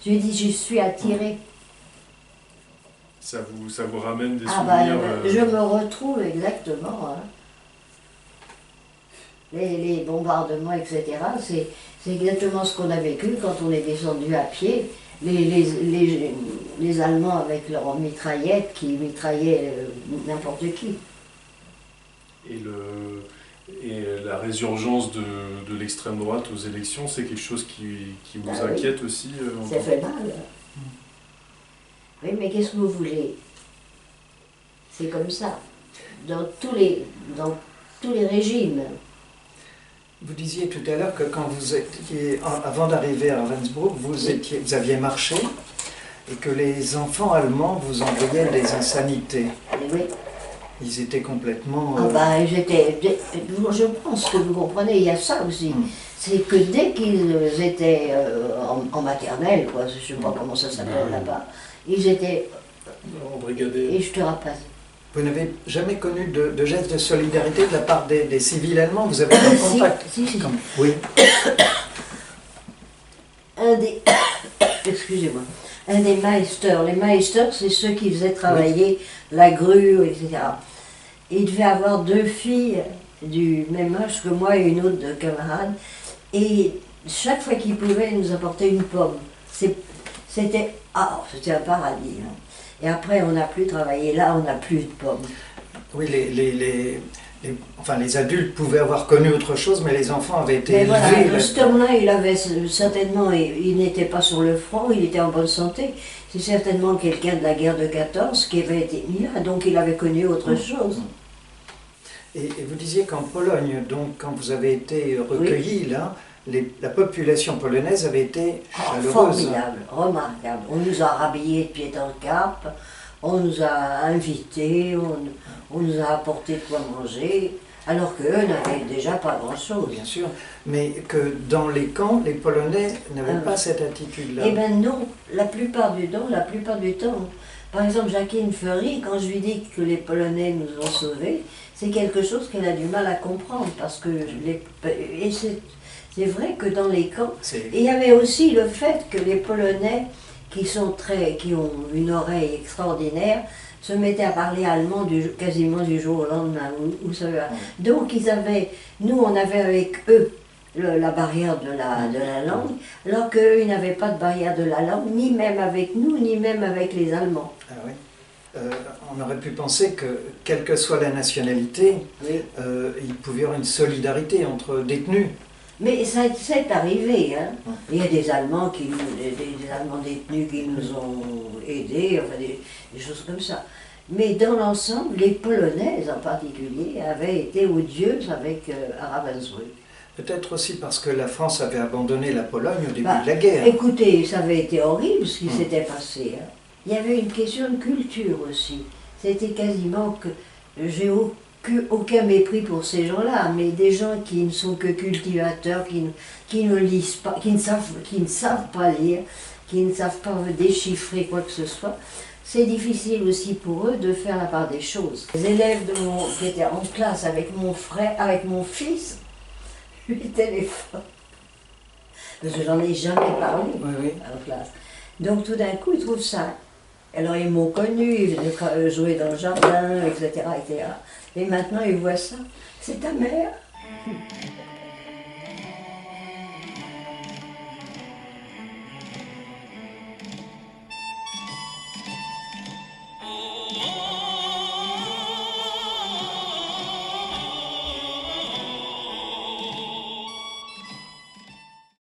Je lui dis, je suis attirée. Ça vous ramène des Ah bah, souvenirs. je me retrouve exactement. Hein. Les bombardements, etc., c'est exactement ce qu'on a vécu quand on est descendu à pied. Les Allemands avec leurs mitraillettes qui mitraillaient n'importe qui. Et la résurgence de l'extrême droite aux élections, c'est quelque chose qui vous Ah oui. inquiète aussi en Ça tant- fait mal. Oui, mais qu'est-ce que vous voulez? C'est comme ça. Dans tous les régimes. Vous disiez tout à l'heure que quand vous étiez, avant d'arriver à Ravensbrück, vous aviez marché et que les enfants allemands vous envoyaient des insanités. Oui. Ils étaient complètement... Ah ben, je pense que vous comprenez, il y a ça aussi. C'est que dès qu'ils étaient en maternelle, quoi, je ne sais pas comment ça s'appelle là-bas, ils étaient... Embrigadés. Et je te rappelle. Vous n'avez jamais connu de geste de solidarité de la part des civils allemands? Vous avez un contact? Si. Oui. Un des... Excusez-moi. Un des Meisters. Les Meisters, c'est ceux qui faisaient travailler la grue, etc. Il devait avoir 2 filles du même âge que moi et une autre de camarade. Et chaque fois qu'il pouvait, il nous apportait une pomme. C'était un paradis. Hein. Et après, on n'a plus travaillé là, on n'a plus de pommes. Oui, les adultes pouvaient avoir connu autre chose, mais les enfants avaient été élevés. Voilà, cet homme-là, il avait certainement, il n'était pas sur le front, il était en bonne santé. C'est certainement quelqu'un de la guerre de 14 qui avait été mis là, donc il avait connu autre chose. Et vous disiez qu'en Pologne, donc quand vous avez été recueillis là, la population polonaise avait été chaleureuse. Formidable, remarquable. On nous a rhabillés de pied en cap, on nous a invités, on nous a apporté de quoi manger, alors qu'eux n'avaient déjà pas grand-chose. Bien sûr, mais que dans les camps, les Polonais n'avaient pas cette attitude-là. Eh bien non, la plupart du temps. Par exemple, Jacqueline Fleury, quand je lui dis que les Polonais nous ont sauvés, c'est quelque chose qu'elle a du mal à comprendre, parce que c'est vrai que dans les camps, et il y avait aussi le fait que les Polonais, qui ont une oreille extraordinaire, se mettaient à parler allemand quasiment du jour au lendemain. Donc nous on avait avec eux la barrière de la langue, alors qu'eux, ils n'avaient pas de barrière de la langue, ni même avec nous, ni même avec les Allemands. Ah oui. On aurait pu penser que, quelle que soit la nationalité, il pouvait y avoir une solidarité entre détenus. Mais ça c'est arrivé, hein. Il y a des Allemands des Allemands détenus qui nous ont aidés, enfin des choses comme ça. Mais dans l'ensemble, les Polonaises en particulier avaient été odieuses avec Ravensbrück. Peut-être aussi parce que la France avait abandonné la Pologne au début de la guerre. Écoutez, ça avait été horrible ce qui s'était passé. Hein. Il y avait une question de culture aussi. C'était quasiment que j'ai aucun mépris pour ces gens-là, mais des gens qui ne sont que cultivateurs, qui ne lisent pas, qui ne savent pas lire, qui ne savent pas déchiffrer quoi que ce soit. C'est difficile aussi pour eux de faire la part des choses. Les élèves qui étaient en classe avec mon frère, avec mon fils, lui téléphone. Parce que j'en ai jamais parlé en classe. Donc tout d'un coup, ils trouvent ça. Alors ils m'ont connu, ils venaient jouer dans le jardin, etc., etc. Et maintenant, ils voient ça. C'est ta mère. Oh